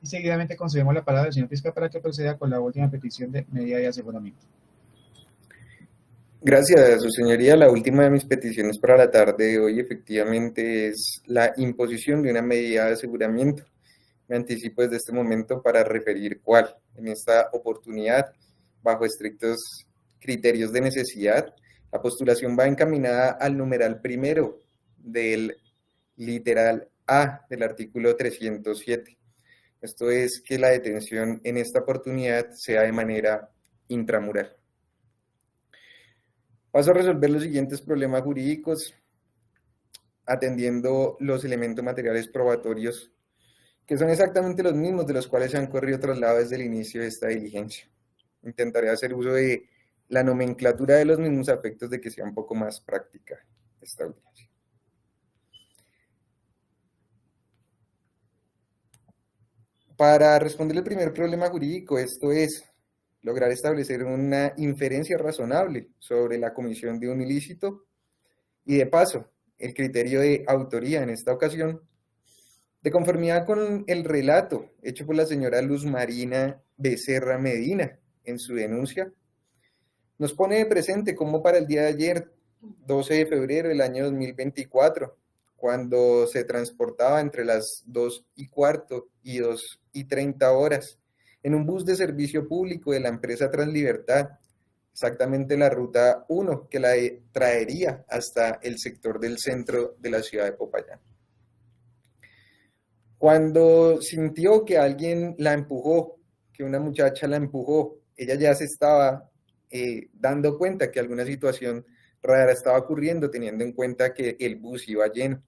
Y seguidamente concedemos la palabra al señor fiscal para que proceda con la última petición de medida de aseguramiento. Gracias, su señoría. La última de mis peticiones para la tarde de hoy efectivamente es la imposición de una medida de aseguramiento. Me anticipo desde este momento para referir cuál. En esta oportunidad, bajo estrictos criterios de necesidad, la postulación va encaminada al numeral primero del literal A del artículo 307. Esto es que la detención en esta oportunidad sea de manera intramural. Paso a resolver los siguientes problemas jurídicos, atendiendo los elementos materiales probatorios, que son exactamente los mismos de los cuales se han corrido traslado desde el inicio de esta diligencia. Intentaré hacer uso de la nomenclatura de los mismos a efectos de que sea un poco más práctica esta audiencia. Para responder el primer problema jurídico, esto es lograr establecer una inferencia razonable sobre la comisión de un ilícito y, de paso, el criterio de autoría en esta ocasión, de conformidad con el relato hecho por la señora Luz Marina Becerra Medina en su denuncia, nos pone de presente cómo para el día de ayer, 12 de febrero del año 2024, cuando se transportaba entre las 2:15 y 2:30 horas en un bus de servicio público de la empresa Translibertad, exactamente la ruta 1 que la traería hasta el sector del centro de la ciudad de Popayán. Cuando sintió que alguien la empujó, que una muchacha la empujó, ella ya se estaba dando cuenta que alguna situación rara estaba ocurriendo, teniendo en cuenta que el bus iba lleno.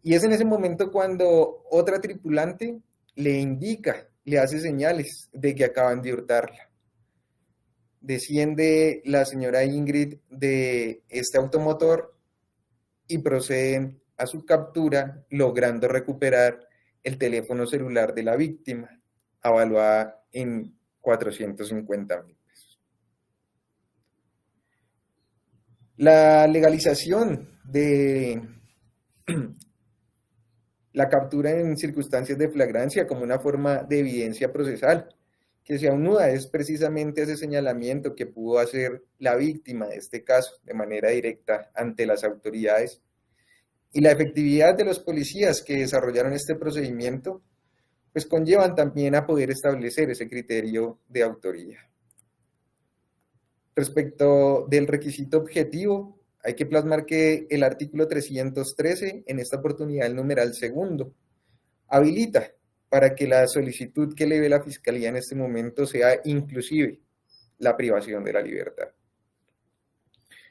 Y es en ese momento cuando otra tripulante le indica, le hace señales de que acaban de hurtarla. Desciende la señora Ingrid de este automotor y proceden a su captura, logrando recuperar el teléfono celular de la víctima, avaluada en 450,000 pesos. La legalización de la captura en circunstancias de flagrancia como una forma de evidencia procesal que se aúna es precisamente ese señalamiento que pudo hacer la víctima de este caso de manera directa ante las autoridades, y la efectividad de los policías que desarrollaron este procedimiento pues conllevan también a poder establecer ese criterio de autoría. Respecto del requisito objetivo, hay que plasmar que el artículo 313, en esta oportunidad el numeral segundo, habilita para que la solicitud que eleve la Fiscalía en este momento sea inclusive la privación de la libertad.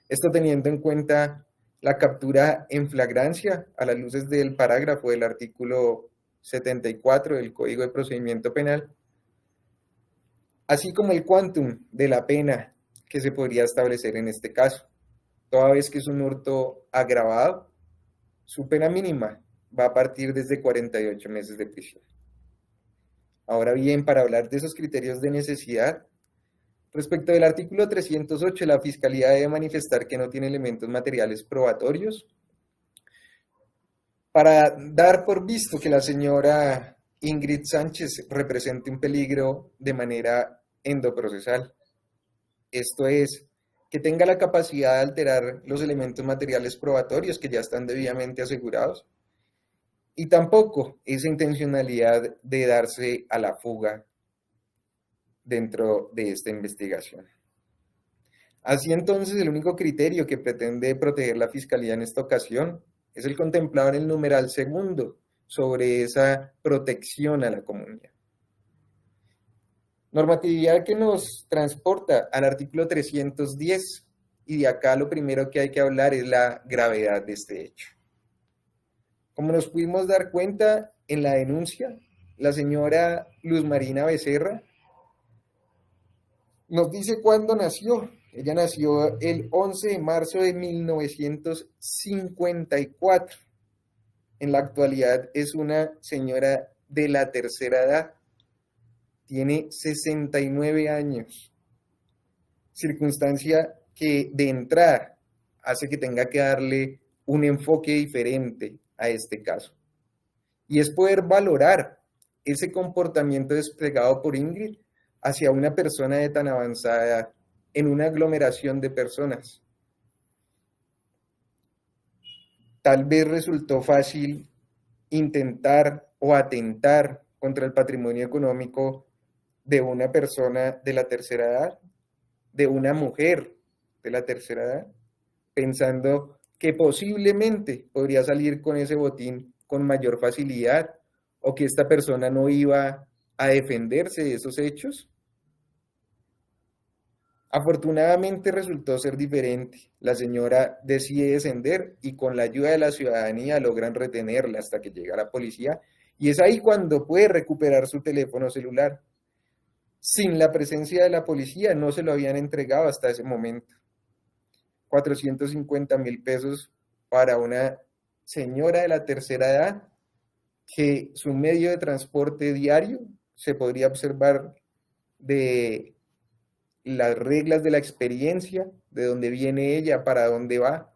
Esto teniendo en cuenta la captura en flagrancia a las luces del parágrafo del artículo 74 del Código de Procedimiento Penal, así como el quantum de la pena que se podría establecer en este caso. Toda vez que es un hurto agravado, su pena mínima va a partir desde 48 meses de prisión. Ahora bien, para hablar de esos criterios de necesidad, respecto del artículo 308, la Fiscalía debe manifestar que no tiene elementos materiales probatorios para dar por visto que la señora Ingrid Sánchez represente un peligro de manera endoprocesal. Esto es, que tenga la capacidad de alterar los elementos materiales probatorios que ya están debidamente asegurados, y tampoco esa intencionalidad de darse a la fuga dentro de esta investigación. Así entonces, el único criterio que pretende proteger la Fiscalía en esta ocasión es el contemplado en el numeral segundo sobre esa protección a la comunidad. Normatividad que nos transporta al artículo 310, y de acá lo primero que hay que hablar es la gravedad de este hecho. Como nos pudimos dar cuenta en la denuncia, la señora Luz Marina Becerra nos dice cuándo nació. Ella nació el 11 de marzo de 1954. En la actualidad es una señora de la tercera edad. Tiene 69 años. Circunstancia que de entrada hace que tenga que darle un enfoque diferente a este caso. Y es poder valorar ese comportamiento desplegado por Ingrid hacia una persona de tan avanzada edad en una aglomeración de personas. Tal vez resultó fácil intentar o atentar contra el patrimonio económico de una persona de la tercera edad, de una mujer de la tercera edad, pensando que posiblemente podría salir con ese botín con mayor facilidad o que esta persona no iba a defenderse de esos hechos. Afortunadamente resultó ser diferente. La señora decide descender y con la ayuda de la ciudadanía logran retenerla hasta que llega la policía y es ahí cuando puede recuperar su teléfono celular. Sin la presencia de la policía no se lo habían entregado hasta ese momento. 450.000 pesos para una señora de la tercera edad que su medio de transporte diario se podría observar de las reglas de la experiencia, de dónde viene ella, para dónde va,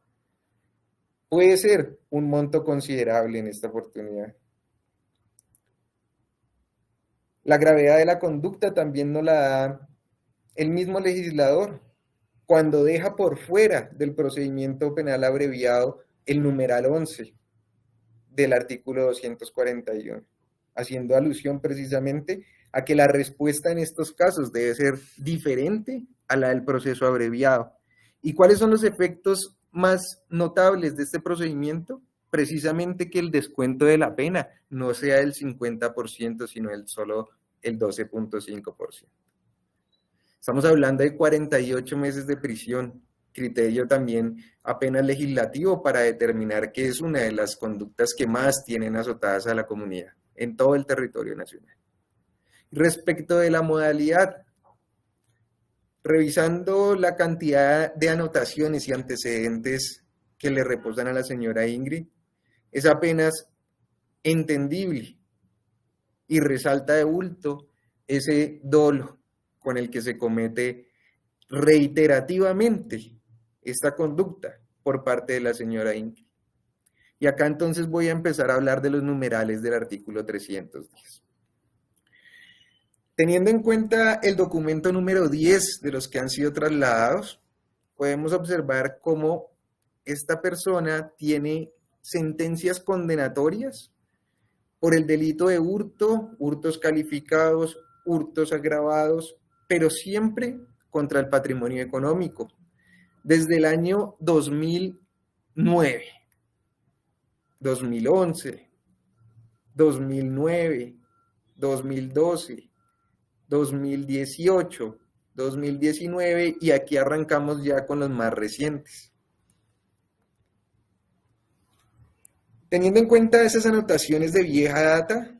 puede ser un monto considerable en esta oportunidad. La gravedad de la conducta también nos la da el mismo legislador cuando deja por fuera del procedimiento penal abreviado el numeral 11 del artículo 241, haciendo alusión precisamente a que la respuesta en estos casos debe ser diferente a la del proceso abreviado. ¿Y cuáles son los efectos más notables de este procedimiento? Precisamente que el descuento de la pena no sea del 50%, sino solo el 12.5%. Estamos hablando de 48 meses de prisión, criterio también apenas legislativo para determinar que es una de las conductas que más tienen azotadas a la comunidad en todo el territorio nacional. Respecto de la modalidad, revisando la cantidad de anotaciones y antecedentes que le reposan a la señora Ingrid, es apenas entendible y resalta de bulto ese dolo con el que se comete reiterativamente esta conducta por parte de la señora Ingrid. Y acá entonces voy a empezar a hablar de los numerales del artículo 310. Teniendo en cuenta el documento número 10 de los que han sido trasladados, podemos observar cómo esta persona tiene sentencias condenatorias por el delito de hurto, hurtos calificados, hurtos agravados, pero siempre contra el patrimonio económico. Desde el año 2009, 2011, 2009, 2012, 2018, 2019 y aquí arrancamos ya con los más recientes. Teniendo en cuenta esas anotaciones de vieja data,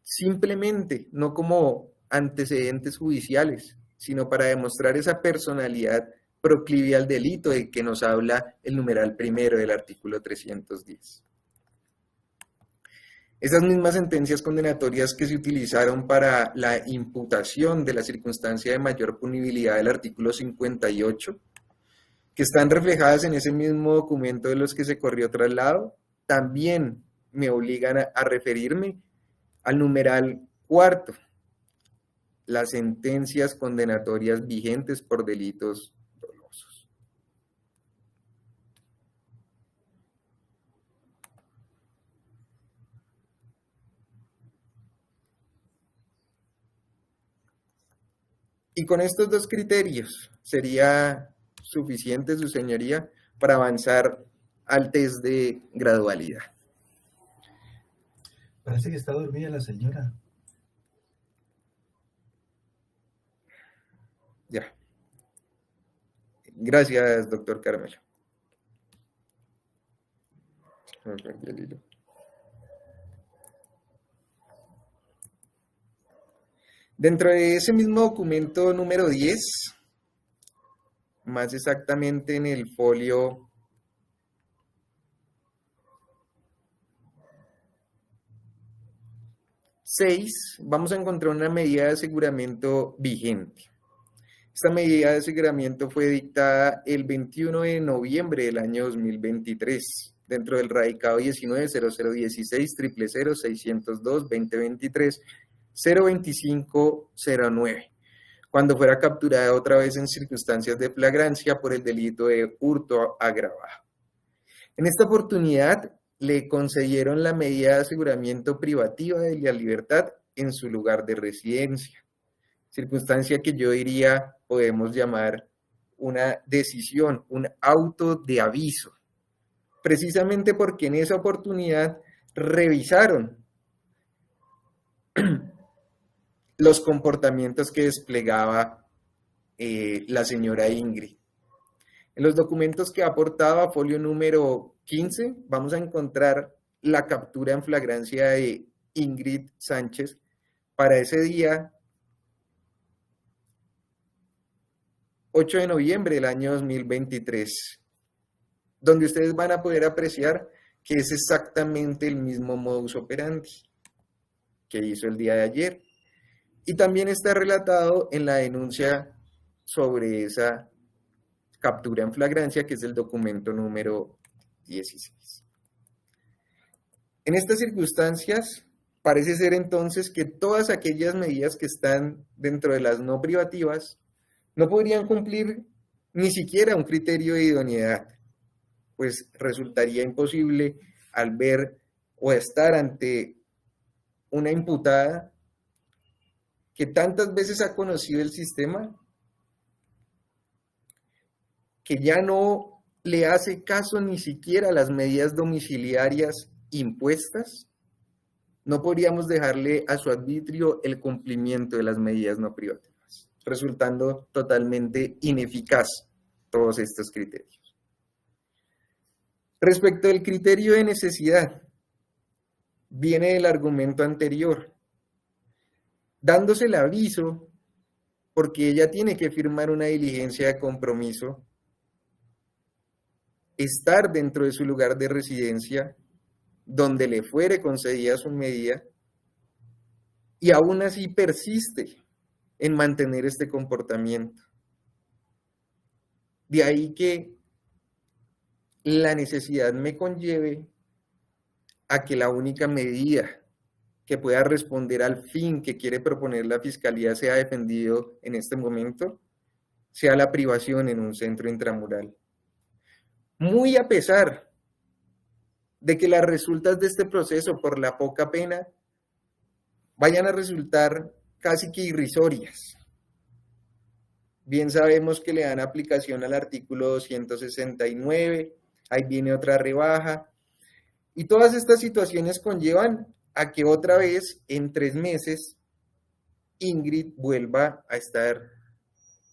simplemente no como antecedentes judiciales, sino para demostrar esa personalidad proclive al delito de que nos habla el numeral primero del artículo 310. Esas mismas sentencias condenatorias que se utilizaron para la imputación de la circunstancia de mayor punibilidad del artículo 58, que están reflejadas en ese mismo documento de los que se corrió traslado, también me obligan a referirme al numeral cuarto, las sentencias condenatorias vigentes por delitos dolosos. Y con estos dos criterios sería suficiente, su señoría, para avanzar al test de gradualidad. Parece que está dormida la señora. Ya. Gracias, doctor Carmelo. Dentro de ese mismo documento número 10, más exactamente en el folio 6, vamos a encontrar una medida de aseguramiento vigente. Esta medida de aseguramiento fue dictada el 21 de noviembre del año 2023, dentro del radicado 19.0016.000.602.2023, 02509, cuando fuera capturada otra vez en circunstancias de flagrancia por el delito de hurto agravado. En esta oportunidad le concedieron la medida de aseguramiento privativa de la libertad en su lugar de residencia, circunstancia que yo diría podemos llamar una decisión, un auto de aviso, precisamente porque en esa oportunidad revisaron los comportamientos que desplegaba la señora Ingrid. En los documentos que aportaba, folio número 15, vamos a encontrar la captura en flagrancia de Ingrid Sánchez para ese día 8 de noviembre del año 2023, donde ustedes van a poder apreciar que es exactamente el mismo modus operandi que hizo el día de ayer. Y también está relatado en la denuncia sobre esa captura en flagrancia, que es el documento número 16. En estas circunstancias, parece ser entonces que todas aquellas medidas que están dentro de las no privativas no podrían cumplir ni siquiera un criterio de idoneidad, pues resultaría imposible al ver o estar ante una imputada que tantas veces ha conocido el sistema, que ya no le hace caso ni siquiera a las medidas domiciliarias impuestas. No podríamos dejarle a su arbitrio el cumplimiento de las medidas no privativas, resultando totalmente ineficaz todos estos criterios. Respecto al criterio de necesidad, viene el argumento anterior, dándose el aviso porque ella tiene que firmar una diligencia de compromiso, estar dentro de su lugar de residencia, donde le fuere concedida su medida, y aún así persiste en mantener este comportamiento. De ahí que la necesidad me conlleve a que la única medida que pueda responder al fin que quiere proponer la Fiscalía sea defendido en este momento, sea la privación en un centro intramural. Muy a pesar de que las resultas de este proceso por la poca pena vayan a resultar casi que irrisorias. Bien sabemos que le dan aplicación al artículo 269, ahí viene otra rebaja, y todas estas situaciones conllevan a que otra vez en 3 meses Ingrid vuelva a estar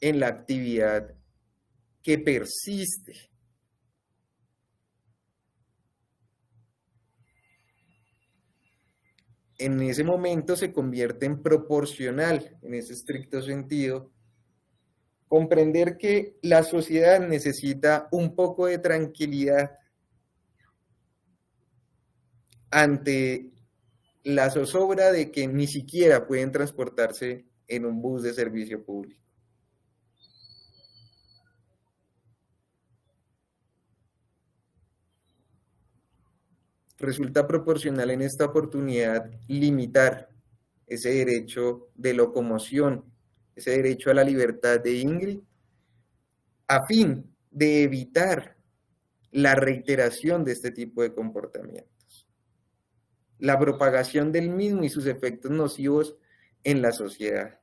en la actividad que persiste. En ese momento se convierte en proporcional, en ese estricto sentido, comprender que la sociedad necesita un poco de tranquilidad ante la zozobra de que ni siquiera pueden transportarse en un bus de servicio público. Resulta proporcional en esta oportunidad limitar ese derecho de locomoción, ese derecho a la libertad de Ingrid, a fin de evitar la reiteración de este tipo de comportamientos, la propagación del mismo y sus efectos nocivos en la sociedad,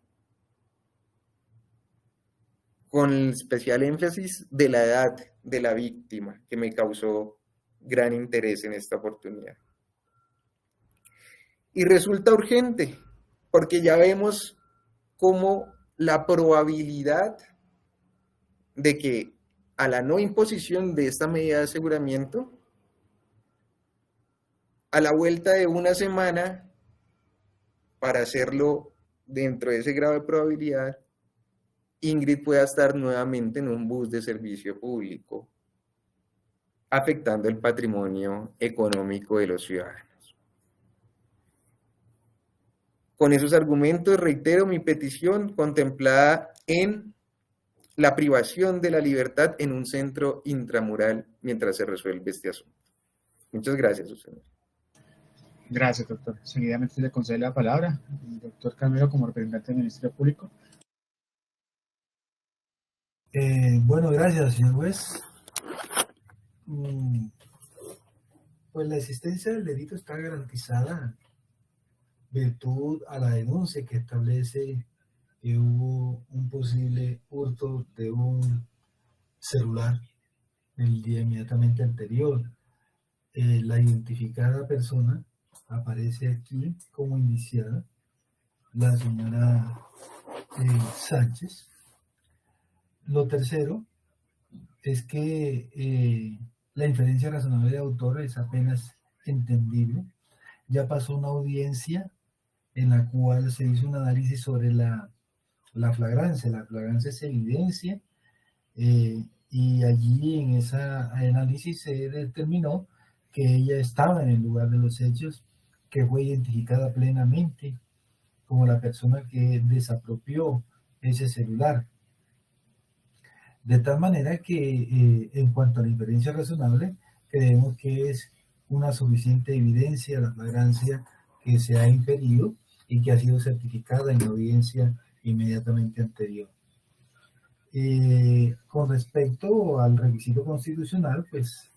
con el especial énfasis de la edad de la víctima, que me causó gran interés en esta oportunidad. Y resulta urgente, porque ya vemos cómo la probabilidad de que a la no imposición de esta medida de aseguramiento, a la vuelta de una semana, para hacerlo dentro de ese grado de probabilidad, Ingrid pueda estar nuevamente en un bus de servicio público, afectando el patrimonio económico de los ciudadanos. Con esos argumentos reitero mi petición contemplada en la privación de la libertad en un centro intramural mientras se resuelve este asunto. Muchas gracias, Susana. Gracias, doctor. Seguidamente le concede la palabra al doctor Camilo como representante del Ministerio Público. Bueno, gracias, señor juez. Pues la existencia del delito está garantizada virtud a la denuncia que establece que hubo un posible hurto de un celular el día inmediatamente anterior. La identificada persona aparece aquí como indiciada, la señora Sánchez. Lo tercero es que la inferencia razonable de autor es apenas entendible. Ya pasó una audiencia en la cual se hizo un análisis sobre la flagrancia. La flagrancia es evidencia y allí en ese análisis se determinó que ella estaba en el lugar de los hechos, que fue identificada plenamente como la persona que desapropió ese celular. De tal manera que en cuanto a la inferencia razonable, creemos que es una suficiente evidencia la flagrancia que se ha inferido y que ha sido certificada en la audiencia inmediatamente anterior. Con respecto al requisito constitucional, pues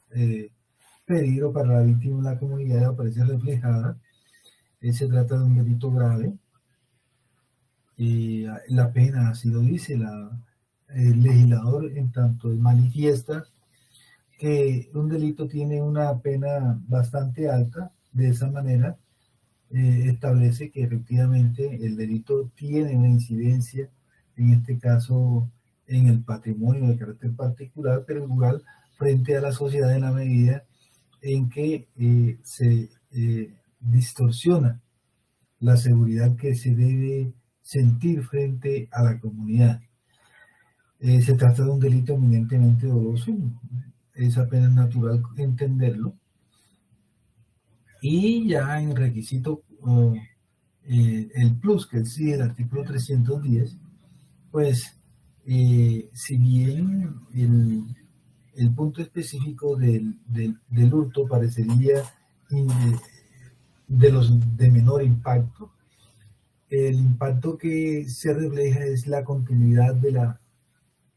peligro para la víctima y la comunidad aparece reflejada. Se trata de un delito grave. La pena, así lo dice el legislador, en tanto manifiesta que un delito tiene una pena bastante alta. De esa manera establece que efectivamente el delito tiene una incidencia, en este caso en el patrimonio de carácter particular, pero igual frente a la sociedad en la medida en que se distorsiona la seguridad que se debe sentir frente a la comunidad. Se trata de un delito eminentemente doloso, es apenas natural entenderlo. Y ya en requisito, el plus que exige el artículo 310, pues si bien el punto específico del hurto parecería de menor impacto, el impacto que se refleja es la continuidad de la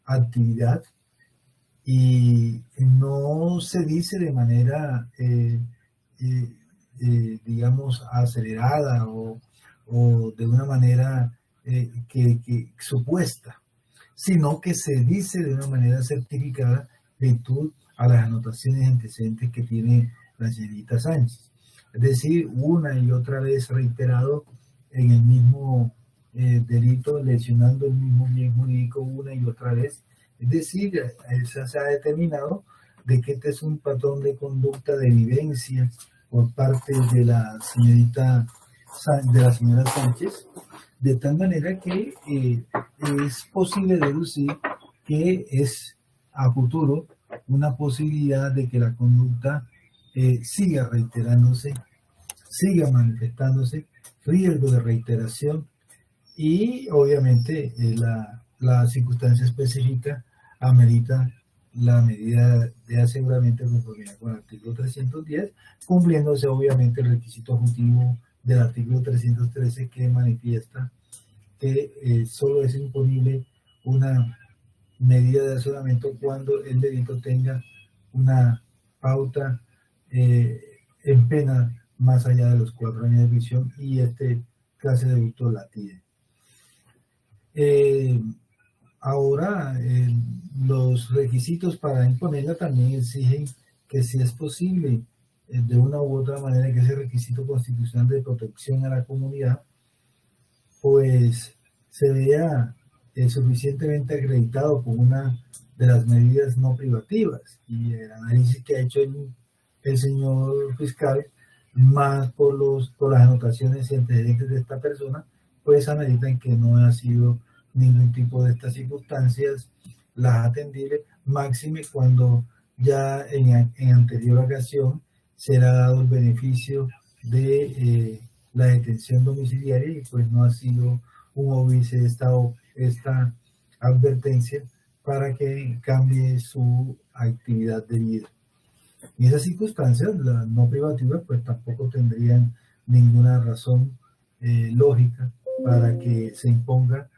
actividad y no se dice de manera digamos acelerada o de una manera que supuesta, sino que se dice de una manera certificada virtud a las anotaciones antecedentes que tiene la señorita Sánchez. Es decir, una y otra vez reiterado en el mismo delito, lesionando el mismo bien jurídico una y otra vez. Es decir, se ha determinado de que este es un patrón de conducta de vivencia por parte de la señora Sánchez, de tal manera que es posible deducir que es a futuro una posibilidad de que la conducta siga reiterándose, siga manifestándose, riesgo de reiteración y obviamente la circunstancia específica amerita la medida de aseguramiento de conformidad con el artículo 310, cumpliéndose obviamente el requisito objetivo del artículo 313 que manifiesta que solo es imponible una medida de aseguramiento cuando el delito tenga una pauta en pena más allá de los 4 años de prisión y este clase de delito la tiene. Ahora, los requisitos para imponerla también exigen que si es posible, de una u otra manera, que ese requisito constitucional de protección a la comunidad, pues se vea suficientemente acreditado con una de las medidas no privativas. Y el análisis que ha hecho el señor fiscal, más por las anotaciones y antecedentes de esta persona, pues ameritan que no ha sido ningún tipo de estas circunstancias las atendibles, máxime cuando ya en anterior ocasión será dado el beneficio de la detención domiciliaria y pues no ha sido un óbice esta advertencia para que cambie su actividad de vida. En esas circunstancias, las no privativas pues tampoco tendrían ninguna razón lógica para que se imponga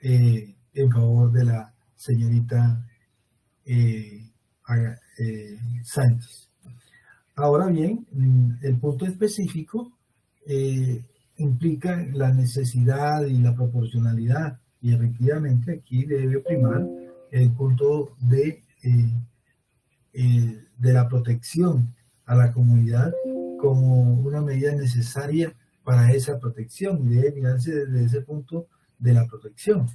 en favor de la señorita Sánchez. Ahora bien, el punto específico implica la necesidad y la proporcionalidad, y efectivamente aquí debe primar el punto de la protección a la comunidad como una medida necesaria para esa protección, y debe mirarse desde ese punto de la protección,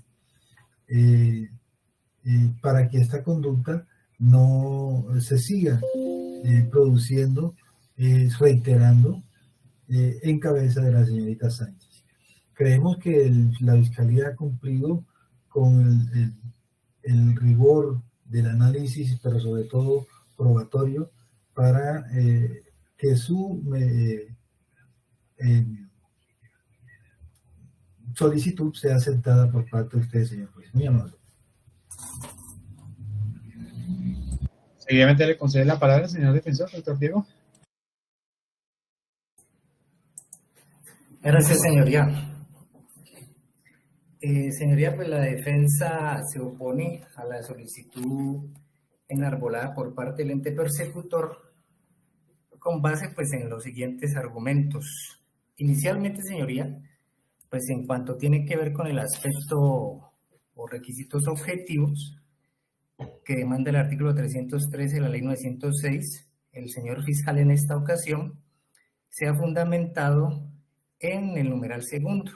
para que esta conducta no se siga produciendo, reiterando en cabeza de la señorita Sánchez. Creemos que la Fiscalía ha cumplido con el rigor del análisis, pero sobre todo probatorio, para que su solicitud sea aceptada por parte de usted, señor juez. Muy amable. Seguidamente le concede la palabra al señor defensor, doctor Diego. Gracias, señoría. Señoría, pues la defensa se opone a la solicitud enarbolada por parte del ente persecutor con base pues en los siguientes argumentos. Inicialmente, señoría, pues en cuanto tiene que ver con el aspecto o requisitos objetivos que demanda el artículo 313 de la ley 906, el señor fiscal en esta ocasión se ha fundamentado en el numeral segundo,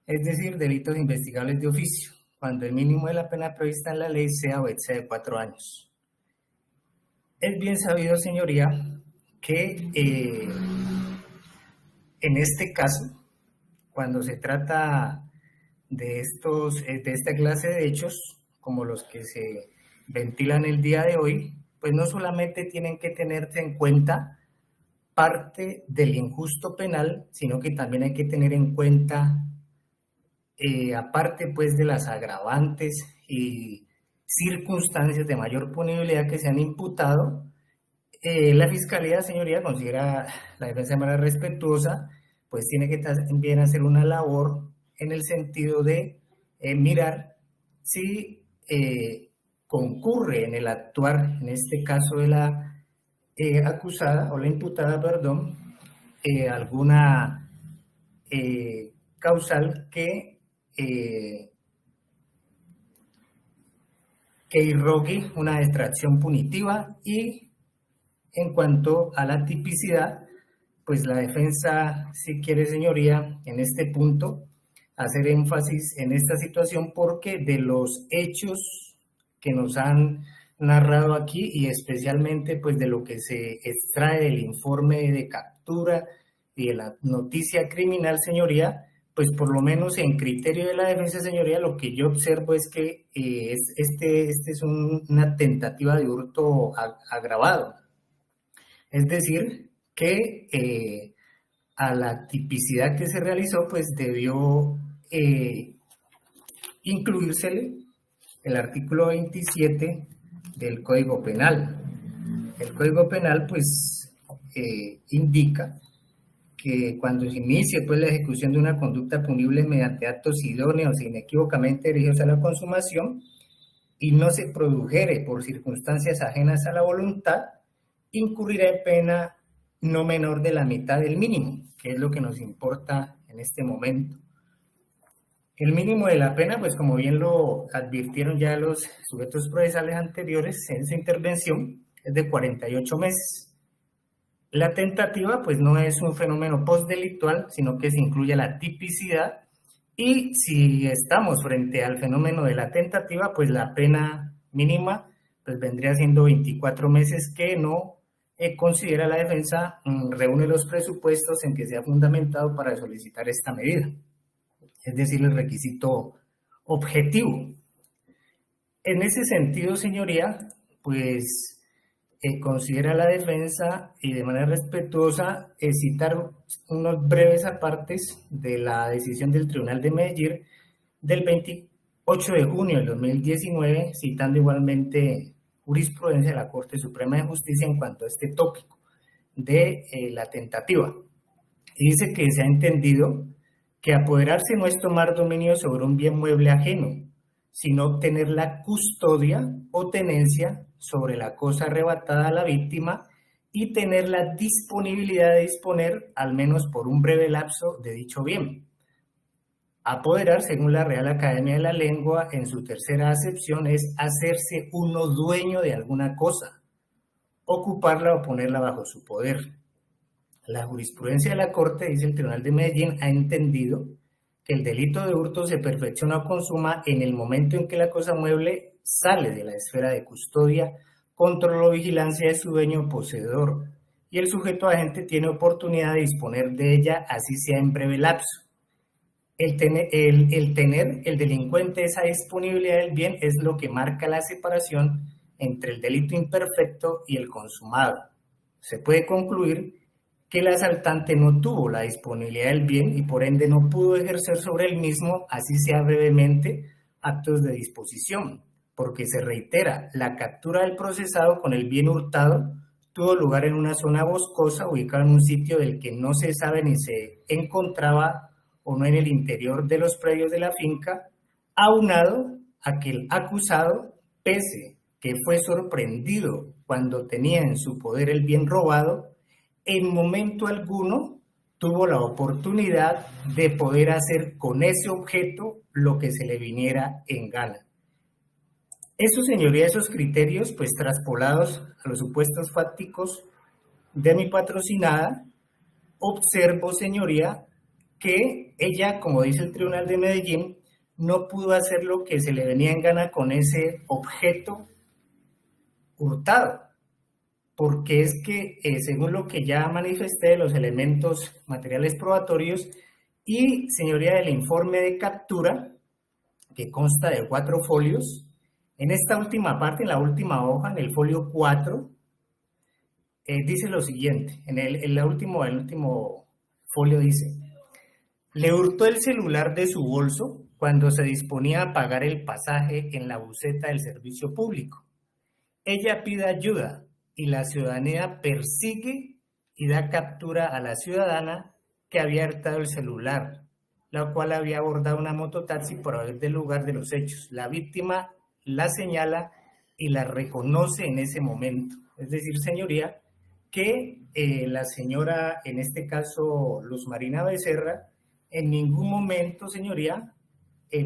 es decir, delitos investigables de oficio, cuando el mínimo de la pena prevista en la ley sea o excede de 4 años. Es bien sabido, señoría, que en este caso, cuando se trata de esta clase de hechos, como los que se ventilan el día de hoy, pues no solamente tienen que tenerse en cuenta parte del injusto penal, sino que también hay que tener en cuenta, aparte pues de las agravantes y circunstancias de mayor punibilidad que se han imputado, la Fiscalía, señoría, considera la defensa de manera respetuosa, pues tiene que también hacer una labor en el sentido de mirar si concurre en el actuar, en este caso de la acusada o la imputada, perdón, alguna causal que irrogue una extracción punitiva. Y en cuanto a la tipicidad, pues la defensa, si quiere, señoría, en este punto, hacer énfasis en esta situación porque de los hechos que nos han narrado aquí y especialmente pues de lo que se extrae del informe de captura y de la noticia criminal, señoría, pues por lo menos en criterio de la defensa, señoría, lo que yo observo es que este es una tentativa de hurto agravado. Es decir, que a la tipicidad que se realizó, pues debió incluírsele el artículo 27 del Código Penal. El Código Penal, pues, indica que cuando se inicie pues, la ejecución de una conducta punible mediante actos idóneos e inequívocamente dirigidos a la consumación y no se produjere por circunstancias ajenas a la voluntad, incurrirá en pena no menor de la mitad del mínimo, que es lo que nos importa en este momento. El mínimo de la pena, pues como bien lo advirtieron ya los sujetos procesales anteriores en su intervención, es de 48 meses. La tentativa, pues no es un fenómeno postdelictual, sino que se incluye la tipicidad, y si estamos frente al fenómeno de la tentativa, pues la pena mínima pues vendría siendo 24 meses, que no considera la defensa reúne los presupuestos en que se ha fundamentado para solicitar esta medida, es decir, el requisito objetivo. En ese sentido, señoría, pues considera la defensa y de manera respetuosa citar unos breves apartes de la decisión del Tribunal de Medellín del 28 de junio del 2019, citando igualmente jurisprudencia de la Corte Suprema de Justicia en cuanto a este tópico de la tentativa. Y dice que se ha entendido que apoderarse no es tomar dominio sobre un bien mueble ajeno, sino obtener la custodia o tenencia sobre la cosa arrebatada a la víctima y tener la disponibilidad de disponer, al menos por un breve lapso, de dicho bien. Apoderar, según la Real Academia de la Lengua, en su tercera acepción, es hacerse uno dueño de alguna cosa, ocuparla o ponerla bajo su poder. La jurisprudencia de la Corte, dice el Tribunal de Medellín, ha entendido que el delito de hurto se perfecciona o consuma en el momento en que la cosa mueble sale de la esfera de custodia, control o vigilancia de su dueño o poseedor, y el sujeto agente tiene oportunidad de disponer de ella, así sea en breve lapso. El tener el delincuente esa disponibilidad del bien es lo que marca la separación entre el delito imperfecto y el consumado. Se puede concluir que el asaltante no tuvo la disponibilidad del bien y por ende no pudo ejercer sobre el mismo, así sea brevemente, actos de disposición, porque se reitera, la captura del procesado con el bien hurtado tuvo lugar en una zona boscosa ubicada en un sitio del que no se sabe ni se encontraba o no en el interior de los predios de la finca, aunado a que el acusado, pese que fue sorprendido cuando tenía en su poder el bien robado, en momento alguno tuvo la oportunidad de poder hacer con ese objeto lo que se le viniera en gana. Eso, señoría, esos criterios, pues traspolados a los supuestos fácticos de mi patrocinada, observo, señoría, que ella, como dice el Tribunal de Medellín, no pudo hacer lo que se le venía en gana con ese objeto hurtado, porque es que, según lo que ya manifesté, los elementos materiales probatorios y, señoría, del informe de captura, que consta de 4 folios, en esta última parte, en la última hoja, en el folio 4, dice lo siguiente, en el último folio dice: le hurtó el celular de su bolso cuando se disponía a pagar el pasaje en la buseta del servicio público. Ella pide ayuda y la ciudadanía persigue y da captura a la ciudadana que había hurtado el celular, la cual había abordado una mototaxi por haber del lugar de los hechos. La víctima la señala y la reconoce en ese momento. Es decir, señoría, que la señora, en este caso Luz Marina Becerra, en ningún momento, señoría,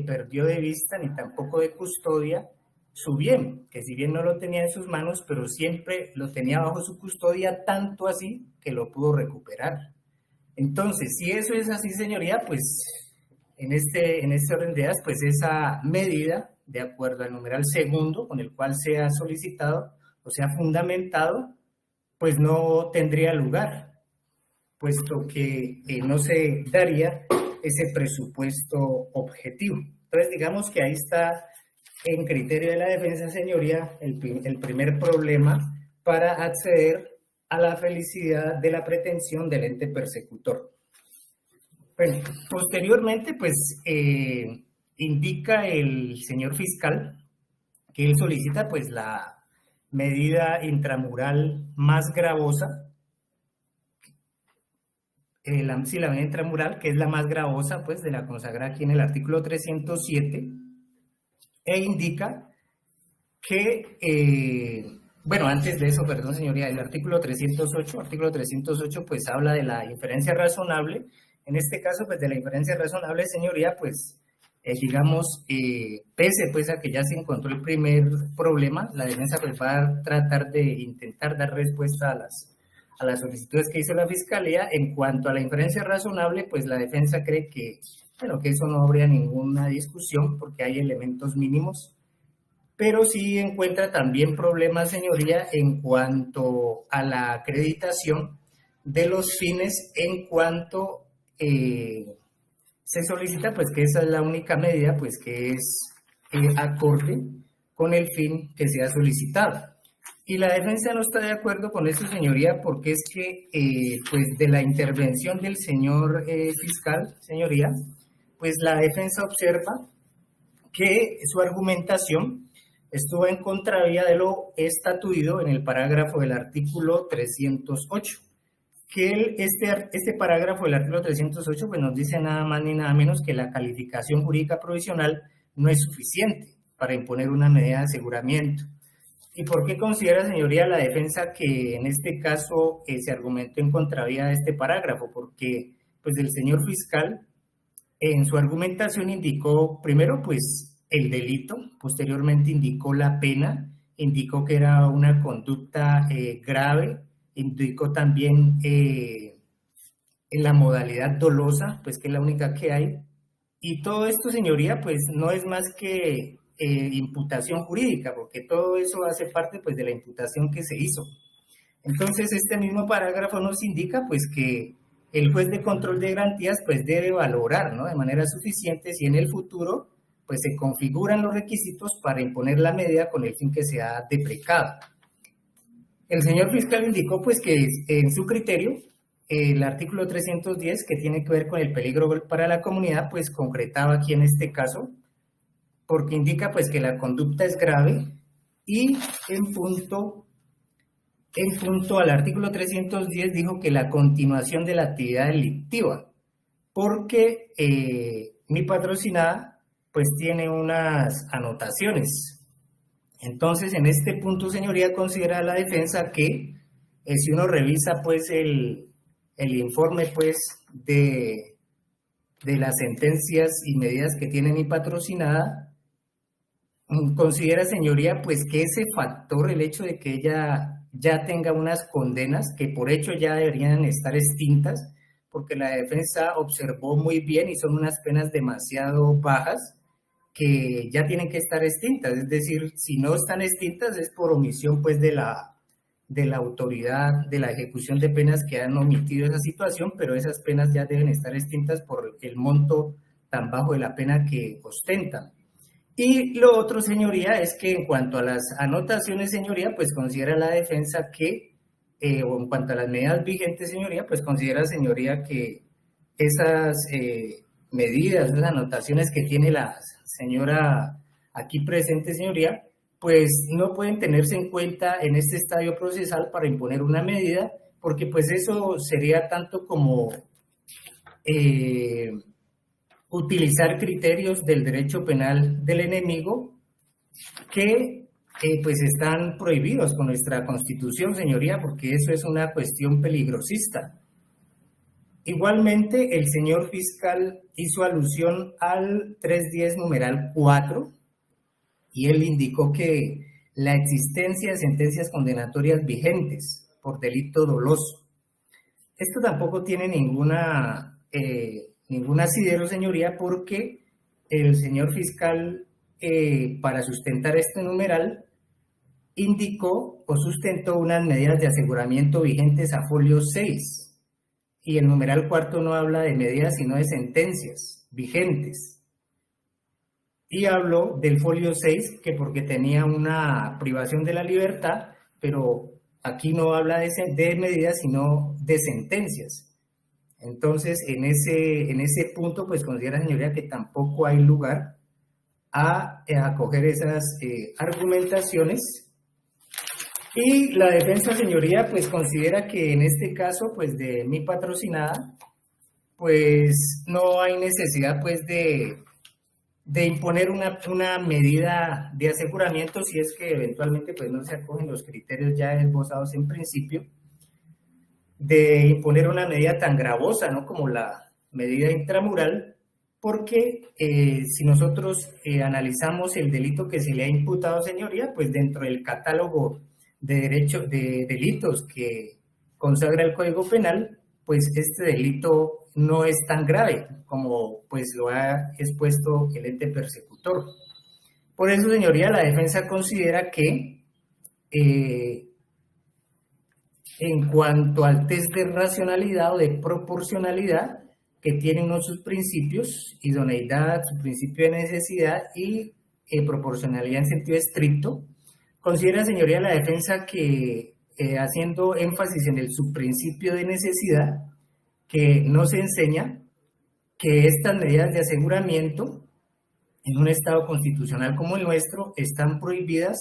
perdió de vista ni tampoco de custodia su bien, que si bien no lo tenía en sus manos, pero siempre lo tenía bajo su custodia, tanto así que lo pudo recuperar. Entonces, si eso es así, señoría, pues en este orden de ideas, pues esa medida, de acuerdo al numeral segundo con el cual se ha solicitado o se ha fundamentado, pues no tendría lugar, puesto que no se daría ese presupuesto objetivo. Entonces, digamos que ahí está, en criterio de la defensa, señoría, el primer problema para acceder a la felicidad de la pretensión del ente persecutor. Bueno, posteriormente, pues, indica el señor fiscal que él solicita, pues, la medida intramural más gravosa, la medida intramural, que es la más gravosa, pues, de la consagrada aquí en el artículo 307, e indica que, bueno, antes de eso, perdón, señoría, el artículo 308, pues, habla de la inferencia razonable. En este caso, pues, de la inferencia razonable, señoría, pues, digamos, pese, pues, a que ya se encontró el primer problema, la defensa, pues, va a tratar de intentar dar respuesta a las solicitudes que hizo la Fiscalía. En cuanto a la inferencia razonable, pues, la defensa cree que, bueno, que eso no habría ninguna discusión porque hay elementos mínimos, pero sí encuentra también problemas, señoría, en cuanto a la acreditación de los fines, en cuanto se solicita, pues, que esa es la única medida, pues, que es acorde con el fin que se ha solicitado. Y la defensa no está de acuerdo con eso, señoría, porque es que, pues, de la intervención del señor fiscal, señoría, pues, la defensa observa que su argumentación estuvo en contravía de lo estatuido en el parágrafo del artículo 308, que este parágrafo del artículo 308 pues nos dice nada más ni nada menos que la calificación jurídica provisional no es suficiente para imponer una medida de aseguramiento. ¿Y por qué considera, señoría, la defensa que en este caso se argumentó en contravía de este parágrafo? Porque pues el señor fiscal en su argumentación indicó primero pues el delito, posteriormente indicó la pena, indicó que era una conducta grave, indicó también en la modalidad dolosa, pues que es la única que hay, y todo esto, señoría, pues no es más que imputación jurídica, porque todo eso hace parte pues de la imputación que se hizo. Entonces, este mismo parágrafo nos indica pues que el juez de control de garantías pues debe valorar, ¿no?, de manera suficiente si en el futuro pues se configuran los requisitos para imponer la medida con el fin que sea deprecado. El señor fiscal indicó pues que en su criterio el artículo 310, que tiene que ver con el peligro para la comunidad, pues concretaba aquí en este caso, porque indica pues que la conducta es grave, y en punto al artículo 310 dijo que la continuación de la actividad delictiva, porque mi patrocinada pues tiene unas anotaciones. Entonces, en este punto, señoría, considera la defensa que si uno revisa pues el informe pues de las sentencias y medidas que tiene mi patrocinada, considera, señoría, pues que ese factor, el hecho de que ella ya tenga unas condenas que por hecho ya deberían estar extintas, porque la defensa observó muy bien y son unas penas demasiado bajas que ya tienen que estar extintas. Es decir, si no están extintas es por omisión pues de la autoridad de la ejecución de penas que han omitido esa situación, pero esas penas ya deben estar extintas por el monto tan bajo de la pena que ostentan. Y lo otro, señoría, es que en cuanto a las anotaciones, señoría, pues considera la defensa que, o en cuanto a las medidas vigentes, señoría, pues considera, señoría, que esas medidas, esas anotaciones que tiene la señora aquí presente, señoría, pues no pueden tenerse en cuenta en este estadio procesal para imponer una medida, porque pues eso sería tanto como utilizar criterios del derecho penal del enemigo que pues están prohibidos con nuestra Constitución, señoría, porque eso es una cuestión peligrosista. Igualmente, el señor fiscal hizo alusión al 310 numeral 4, y él indicó que la existencia de sentencias condenatorias vigentes por delito doloso. Esto tampoco tiene ningún asidero, señoría, porque el señor fiscal, para sustentar este numeral, indicó o sustentó unas medidas de aseguramiento vigentes a folio 6, y el numeral 4 no habla de medidas sino de sentencias vigentes. Y habló del folio 6 que porque tenía una privación de la libertad, pero aquí no habla de medidas sino de sentencias. Entonces, en ese punto, pues considera, señoría, que tampoco hay lugar a acoger esas argumentaciones. Y la defensa, señoría, pues considera que en este caso, pues de mi patrocinada, pues no hay necesidad, pues de imponer una medida de aseguramiento si es que eventualmente, pues no se acogen los criterios ya esbozados en principio, de imponer una medida tan gravosa, ¿no?, como la medida intramural, porque si nosotros analizamos el delito que se le ha imputado, señoría, pues dentro del catálogo de delitos que consagra el Código Penal, pues este delito no es tan grave como pues lo ha expuesto el ente persecutor. Por eso, señoría, la defensa considera que en cuanto al test de racionalidad o de proporcionalidad, que tiene uno de sus principios, idoneidad, su principio de necesidad y proporcionalidad en sentido estricto, considera, señoría, la defensa que, haciendo énfasis en el subprincipio de necesidad, que no se enseña que estas medidas de aseguramiento en un Estado constitucional como el nuestro están prohibidas,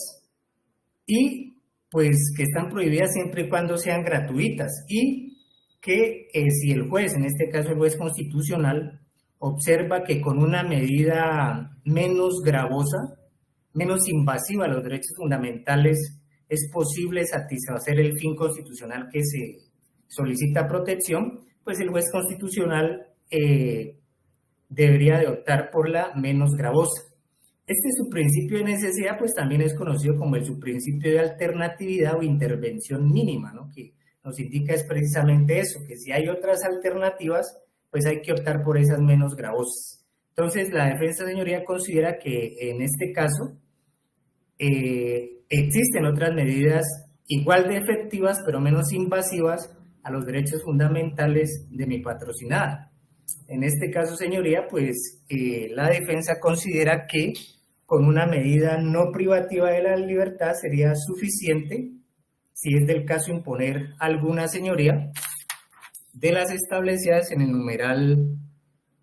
y pues que están prohibidas siempre y cuando sean gratuitas, y que si el juez, en este caso el juez constitucional, observa que con una medida menos gravosa, menos invasiva a los derechos fundamentales, es posible satisfacer el fin constitucional que se solicita protección, pues el juez constitucional debería de optar por la menos gravosa. Este subprincipio de necesidad pues también es conocido como el subprincipio de alternatividad o intervención mínima, ¿no? Que nos indica es precisamente eso, que si hay otras alternativas, pues hay que optar por esas menos gravosas. Entonces, la defensa, señoría, considera que en este caso existen otras medidas igual de efectivas, pero menos invasivas a los derechos fundamentales de mi patrocinada. En este caso, señoría, pues la defensa considera que con una medida no privativa de la libertad sería suficiente, si es del caso imponer alguna, señoría, de las establecidas en el numeral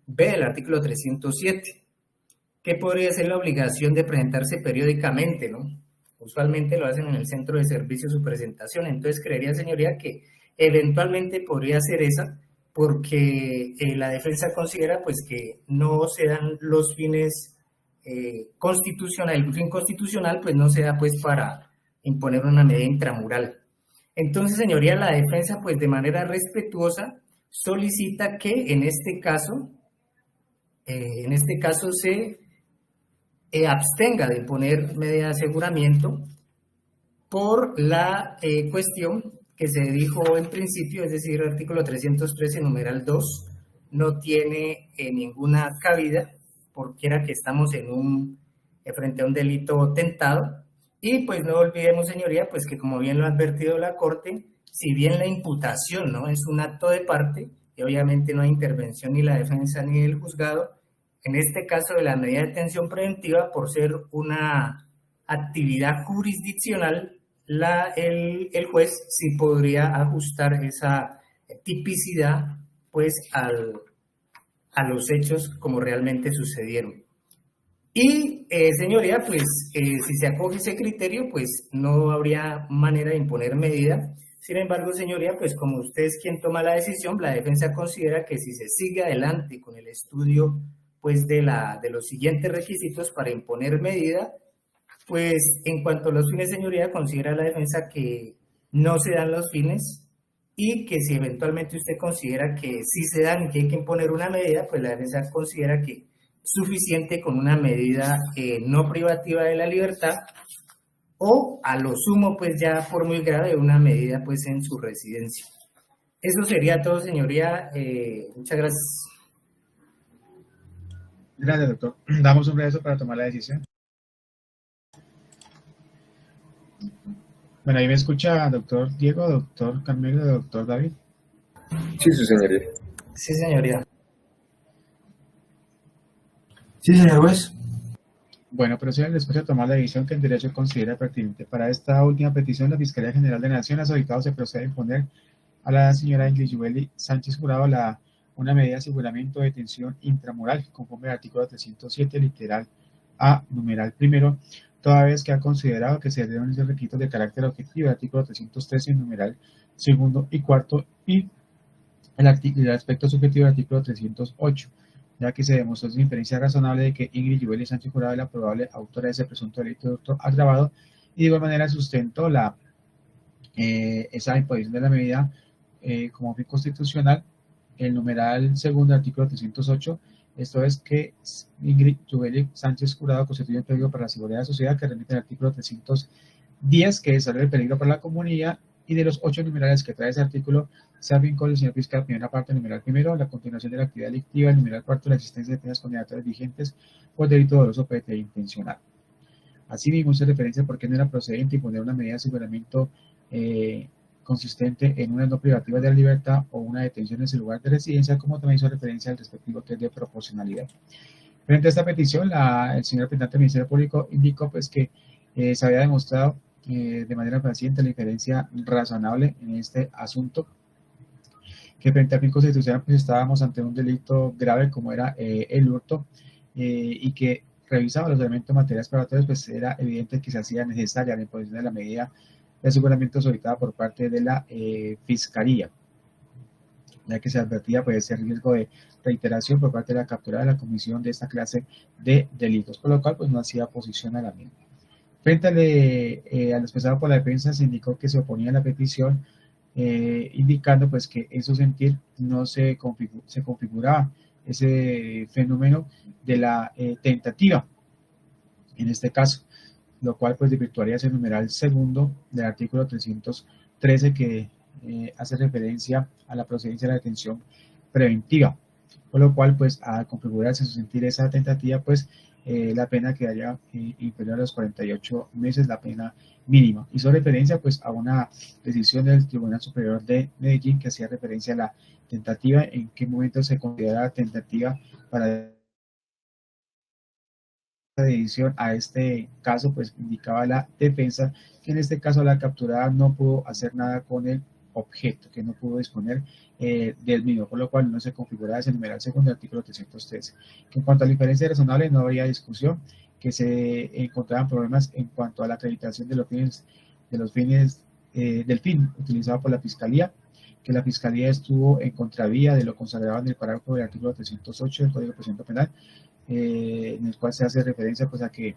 B del artículo 307, que podría ser la obligación de presentarse periódicamente, ¿no? Usualmente lo hacen en el centro de servicio su presentación, entonces creería, señoría, que eventualmente podría ser esa, porque la defensa considera pues que no se dan los fines constitucionales, el fin constitucional pues no se da pues para imponer una medida intramural. Entonces, señoría, la defensa pues de manera respetuosa solicita que en este caso se abstenga de imponer medida de aseguramiento por la cuestión que se dijo en principio, es decir, el artículo 313, numeral 2, no tiene ninguna cabida, porque era que estamos frente a un delito tentado, y pues no olvidemos, señoría, pues que como bien lo ha advertido la Corte, si bien la imputación, ¿no?, es un acto de parte, y obviamente no hay intervención ni la defensa ni del juzgado, en este caso de la medida de detención preventiva, por ser una actividad jurisdiccional, el juez sí podría ajustar esa tipicidad pues a los hechos como realmente sucedieron. Y señoría, pues si se acoge ese criterio, pues no habría manera de imponer medida. Sin embargo, señoría, pues como usted es quien toma la decisión, la defensa considera que si se sigue adelante con el estudio pues de los siguientes requisitos para imponer medida, pues en cuanto a los fines, señoría, considera la defensa que no se dan los fines, y que si eventualmente usted considera que sí se dan y que hay que imponer una medida, pues la defensa considera que es suficiente con una medida no privativa de la libertad, o a lo sumo, pues ya por muy grave, una medida pues en su residencia. Eso sería todo, señoría. Muchas gracias. Gracias, doctor. Damos un brevazo para tomar la decisión. Bueno, ahí me escucha doctor Diego, doctor Carmelo, doctor David. Sí, su señoría. Sí, señoría. Sí, señor juez. Bueno, procede después de tomar la decisión que el derecho considera pertinente. Para esta última petición, la Fiscalía General de la Nación ha solicitado se procede a imponer a la señora Ingrid Yubeli Sánchez Jurado una medida de aseguramiento de detención intramural conforme al artículo 307, literal A, numeral primero, toda vez que ha considerado que se deben ser requisitos de carácter objetivo del artículo 313, numeral segundo y cuarto, y el aspecto subjetivo del artículo 308, ya que se demostró sin inferencia razonable de que Ingrid Yubeli Sánchez Jurado es la probable autora de ese presunto delito agravado, y de igual manera sustentó esa imposición de la medida como fin constitucional, el numeral segundo del artículo 308, esto es que Ingrid Yubeli Sánchez Jurado constituye un peligro para la seguridad de la sociedad, que remite al artículo 310, que desarrolla el peligro para la comunidad, y de los 8 numerales que trae ese artículo, se afincó el señor fiscal, primera parte, numeral primero, la continuación de la actividad delictiva, el numeral cuarto, la existencia de penas condenatorias vigentes por delito doloso PDT intencional. Asimismo, se referencia por qué no era procedente imponer una medida de aseguramiento consistente en una no privativa de la libertad o una detención en su lugar de residencia, como también hizo referencia al respectivo test de proporcionalidad. Frente a esta petición, el señor representante del Ministerio Público indicó pues, que se había demostrado de manera fehaciente la inferencia razonable en este asunto, que frente al fin constitucional pues, estábamos ante un delito grave como era el hurto, y que revisaba los elementos materiales probatorios, pues era evidente que se hacía necesaria la imposición de la medida de aseguramiento solicitada por parte de la Fiscalía. ya que se advertía pues ese riesgo de reiteración por parte de la captura de la comisión de esta clase de delitos, por lo cual pues no hacía oposición a la misma. Frente al expresado por la defensa, se indicó que se oponía a la petición, indicando pues que en su sentir no se configuraba ese fenómeno de la tentativa, en este caso, lo cual pues desvirtuaría ese numeral segundo del artículo 313 que hace referencia a la procedencia de la detención preventiva, por lo cual pues al configurarse en su sentir esa tentativa pues la pena quedaría inferior a los 48 meses, la pena mínima. Hizo referencia pues a una decisión del Tribunal Superior de Medellín que hacía referencia a la tentativa, en qué momento se considera tentativa para edición. A este caso pues indicaba la defensa que en este caso la capturada no pudo hacer nada con el objeto, que no pudo disponer del mismo, por lo cual no se configuraba ese numeral segundo del artículo 313. Que en cuanto a la inferencia razonable no había discusión, que se encontraban problemas en cuanto a la acreditación de los fines del fin utilizado por la Fiscalía, que la Fiscalía estuvo en contravía de lo consagrado en el parágrafo del artículo 308 del Código de Procedimiento Penal, en el cual se hace referencia pues a que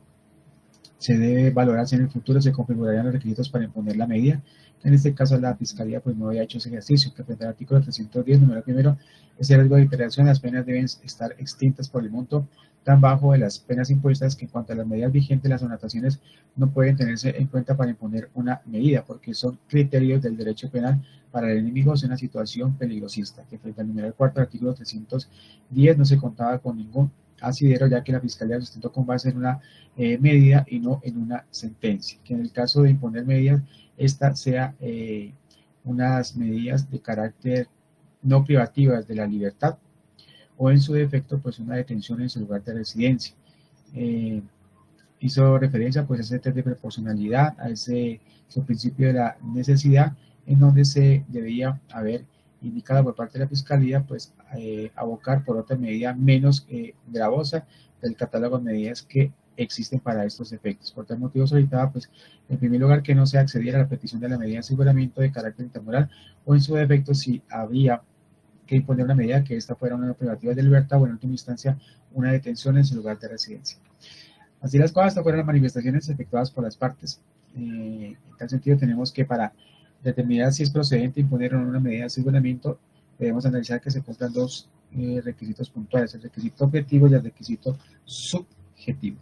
se debe valorar si en el futuro se configurarían los requisitos para imponer la medida. En este caso la Fiscalía pues no había hecho ese ejercicio, que frente al artículo 310, número primero, ese riesgo de iteración, las penas deben estar extintas por el monto tan bajo de las penas impuestas, que en cuanto a las medidas vigentes, las anotaciones no pueden tenerse en cuenta para imponer una medida, porque son criterios del derecho penal para el enemigo en una situación peligrosista, que frente al numeral cuarto del artículo 310 no se contaba con ningún asidero, ya que la Fiscalía lo sustentó con base en una medida y no en una sentencia, que en el caso de imponer medidas, esta sea unas medidas de carácter no privativas de la libertad, o en su defecto pues una detención en su lugar de residencia. Hizo referencia pues a ese test de proporcionalidad, a ese principio de la necesidad, en donde se debía haber indicado por parte de la Fiscalía pues abocar por otra medida menos gravosa del catálogo de medidas que existen para estos efectos. Por tal motivo solicitaba pues en primer lugar que no se accediera a la petición de la medida de aseguramiento de carácter intramural, o en su defecto si había que imponer una medida, que esta fuera una privativa de libertad o en última instancia una detención en su lugar de residencia. Así las cosas, estas fueron las manifestaciones efectuadas por las partes. En tal sentido tenemos que para determinar si es procedente imponer o no una medida de aseguramiento, debemos analizar que se cumplan dos requisitos puntuales, el requisito objetivo y el requisito subjetivo.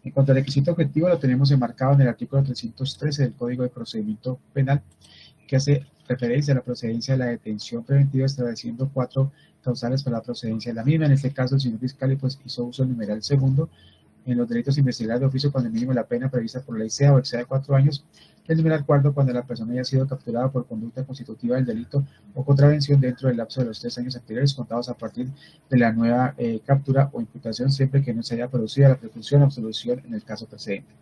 En cuanto al requisito objetivo, lo tenemos enmarcado en el artículo 313 del Código de Procedimiento Penal, que hace referencia a la procedencia de la detención preventiva, estableciendo 4 causales para la procedencia de la misma. En este caso, el señor fiscal pues, hizo uso del numeral segundo en los delitos investigados de oficio cuando el mínimo de la pena prevista por ley sea o exceda de 4 años, el numeral cuarto cuando la persona haya sido capturada por conducta constitutiva del delito o contravención dentro del lapso de los 3 años anteriores contados a partir de la nueva captura o imputación, siempre que no se haya producido la preclusión o absolución en el caso precedente.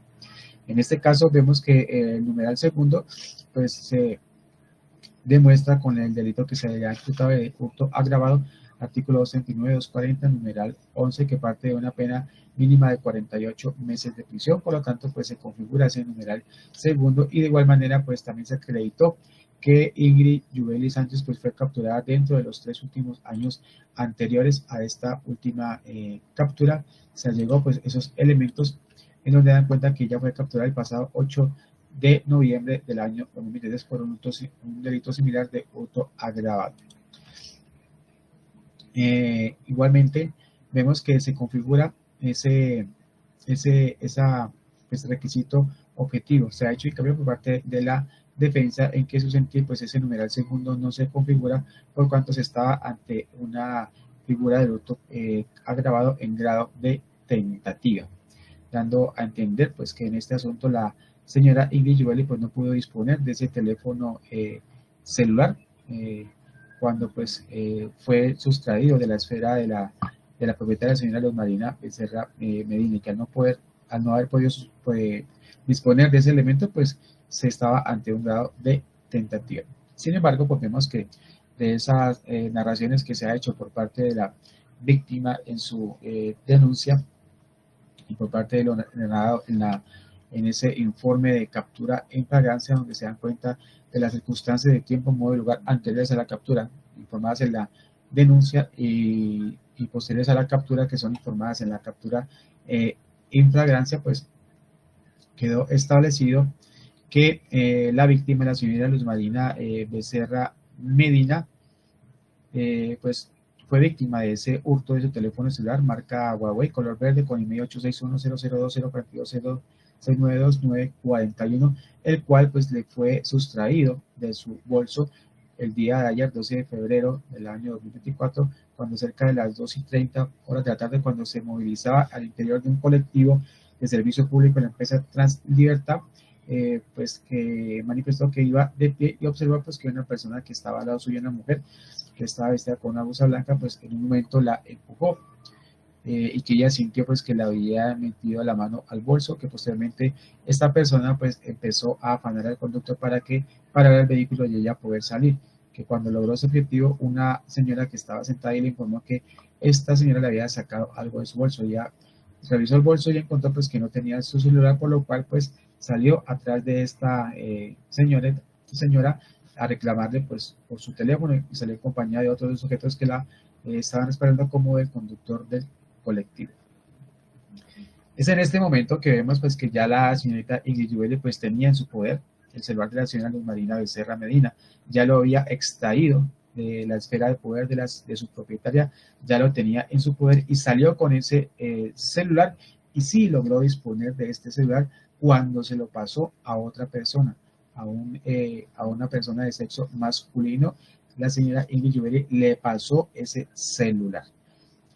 En este caso vemos que el numeral segundo pues se demuestra con el delito que se haya imputado de hurto agravado, artículo 239, 240, numeral 11, que parte de una pena mínima de 48 meses de prisión. Por lo tanto, pues se configura ese numeral segundo, y de igual manera, pues también se acreditó que Ingrid Yubeli Sánchez pues fue capturada dentro de los 3 últimos años anteriores a esta última captura. Se allegó pues esos elementos en donde dan cuenta que ella fue capturada el pasado 8 de noviembre del año 2023 por un delito similar de hurto agravado. Igualmente vemos que se configura ese requisito objetivo. Se ha hecho el cambio por parte de la defensa, en que su sentir pues ese numeral segundo no se configura por cuanto se estaba ante una figura de hurto agravado en grado de tentativa, dando a entender pues que en este asunto la señora Ingrid Yubeli pues no pudo disponer de ese teléfono celular cuando pues fue sustraído de la esfera de la propietaria, señora Luz Marina Becerra Medina, y que al no haber podido disponer de ese elemento pues se estaba ante un grado de tentativa. Sin embargo, pues vemos que de esas narraciones que se ha hecho por parte de la víctima en su denuncia y por parte de lo narrado en ese informe de captura en flagrancia, donde se dan cuenta de las circunstancias de tiempo, modo y lugar anteriores a la captura, informadas en la denuncia y posteriores a la captura, que son informadas en la captura en flagrancia, pues quedó establecido que la víctima, la señora Luz Marina Becerra Medina, pues fue víctima de ese hurto de su teléfono celular marca Huawei color verde con email 861-002-042-0692941, el cual pues le fue sustraído de su bolso el día de ayer, 12 de febrero del año 2024, cuando cerca de las 2:30 horas de la tarde, cuando se movilizaba al interior de un colectivo de servicio público en la empresa Translibertad, pues que manifestó que iba de pie y observó pues que una persona que estaba al lado suyo, una mujer que estaba vestida con una blusa blanca, pues en un momento la empujó y que ella sintió pues que le había metido la mano al bolso, que posteriormente esta persona pues empezó a afanar al conductor para que parara el vehículo y ella poder salir, que cuando logró ese objetivo, una señora que estaba sentada y le informó que esta señora le había sacado algo de su bolso. Ella revisó el bolso y encontró pues que no tenía su celular, por lo cual pues salió atrás de esta señora a reclamarle pues por su teléfono y salió acompañada de otros sujetos que la estaban esperando como el conductor del colectivo. Es en este momento que vemos pues que ya la señorita Ingrid Lluveli pues tenía en su poder el celular de la señora Luz Marina Becerra Medina, ya lo había extraído de la esfera de poder de su propietaria, ya lo tenía en su poder y salió con ese celular y sí logró disponer de este celular cuando se lo pasó a otra persona, a una persona de sexo masculino. La señora Ingrid Lluveli le pasó ese celular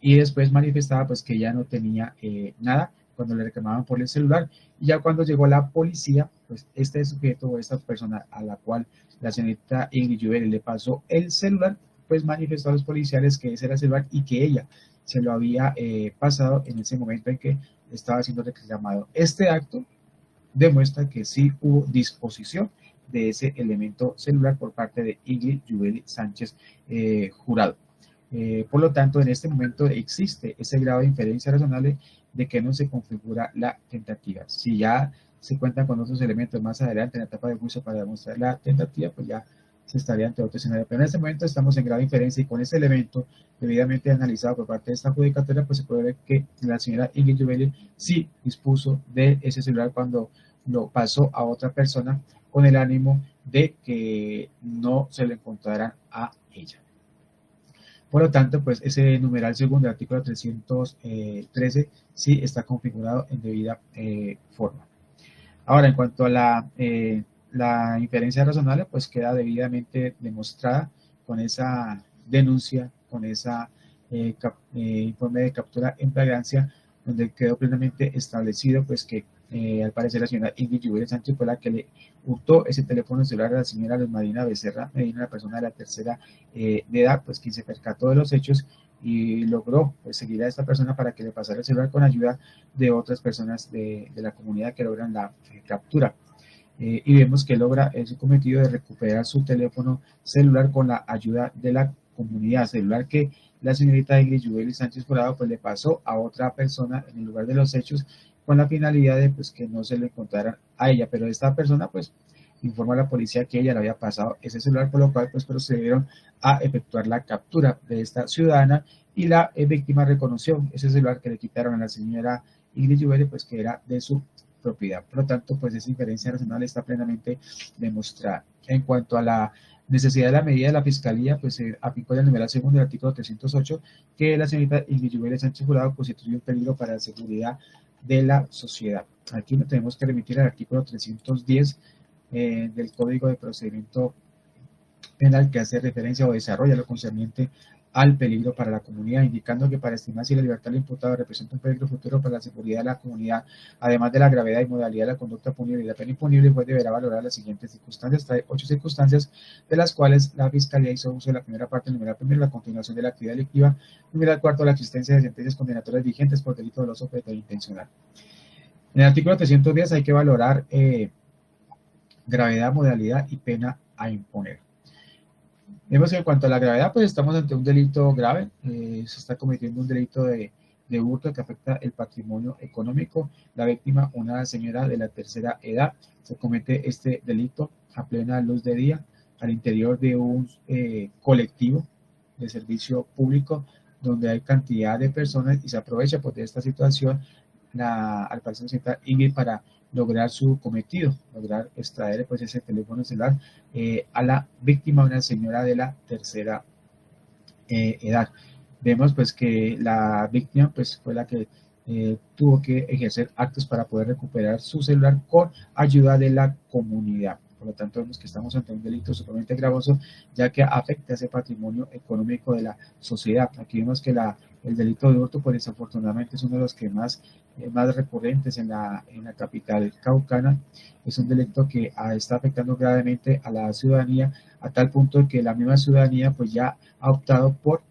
y después manifestaba pues que ya no tenía nada cuando le reclamaban por el celular, y ya cuando llegó la policía, pues este sujeto o esta persona a la cual la señorita Ingrid Lluveli le pasó el celular, pues manifestó a los policiales que ese era el celular y que ella se lo había pasado en ese momento en que estaba siendo reclamado. Este acto demuestra que sí hubo disposición de ese elemento celular por parte de Ingrid Lluveli Sánchez Jurado. Por lo tanto, en este momento existe ese grado de inferencia razonable de que no se configura la tentativa. Si ya se cuentan con otros elementos más adelante en la etapa de juicio para demostrar la tentativa, pues ya se estaría ante otro escenario. Pero en este momento estamos en grado de inferencia y con ese elemento debidamente analizado por parte de esta judicatura, pues se puede ver que la señora Ingrid Lluveli sí dispuso de ese celular cuando lo pasó a otra persona con el ánimo de que no se lo encontraran a ella. Por lo tanto, pues ese numeral segundo del artículo 313 sí está configurado en debida forma. Ahora, en cuanto a la inferencia razonable, pues queda debidamente demostrada con esa denuncia, con esa informe de captura en flagrancia, donde quedó plenamente establecido pues que al parecer la señora Ingrid Lluveli Sánchez fue la que le hurtó ese teléfono celular a la señora Luz Marina Becerra Medina, la persona de la tercera de edad, pues quien se percató de los hechos y logró pues seguir a esta persona para que le pasara el celular con ayuda de otras personas de la comunidad que logran la captura. Y vemos que logra ese cometido de recuperar su teléfono celular con la ayuda de la comunidad, celular que la señorita Ingrid Lluveli Sánchez Jurado pues le pasó a otra persona en el lugar de los hechos con la finalidad de pues que no se le encontrara a ella, pero esta persona pues informa a la policía que ella le había pasado ese celular, por lo cual pues procedieron a efectuar la captura de esta ciudadana y la víctima reconoció ese celular que le quitaron a la señora Ingrid Lluveli pues que era de su propiedad. Por lo tanto, pues esa inferencia razonable está plenamente demostrada. En cuanto a la necesidad de la medida de la Fiscalía, pues se aplicó el numeral segundo del artículo 308, que la señorita Ingrid Lluveli Sánchez Jurado constituye un peligro para la seguridad de la sociedad. Aquí no tenemos que remitir al artículo 310 del Código de Procedimiento Penal, que hace referencia o desarrolla lo concerniente al peligro para la comunidad, indicando que para estimar si la libertad del imputado representa un peligro futuro para la seguridad de la comunidad, además de la gravedad y modalidad de la conducta punible y la pena impunible, el juez deberá valorar las siguientes circunstancias. Trae 8 circunstancias, de las cuales la Fiscalía hizo uso de la primera parte, numeral primero, la continuación de la actividad delictiva, numeral cuarto, la existencia de sentencias condenatorias vigentes por delito doloso o intencional. En el artículo 310 hay que valorar gravedad, modalidad y pena a imponer. Vemos que en cuanto a la gravedad, pues estamos ante un delito grave, se está cometiendo un delito de hurto que afecta el patrimonio económico. La víctima, una señora de la tercera edad, se comete este delito a plena luz de día al interior de un colectivo de servicio público, donde hay cantidad de personas y se aprovecha pues, de esta situación al parecer señorita Ingrid para lograr su cometido, lograr extraer pues, ese teléfono celular a la víctima, una señora de la tercera edad. Vemos pues que la víctima pues fue la que tuvo que ejercer actos para poder recuperar su celular con ayuda de la comunidad. Por lo tanto, vemos que estamos ante un delito sumamente gravoso, ya que afecta ese patrimonio económico de la sociedad. Aquí vemos que el delito de hurto, pues desafortunadamente es uno de los que más recurrentes en la capital caucana. Es un delito que está afectando gravemente a la ciudadanía, a tal punto que la misma ciudadanía pues ya ha optado por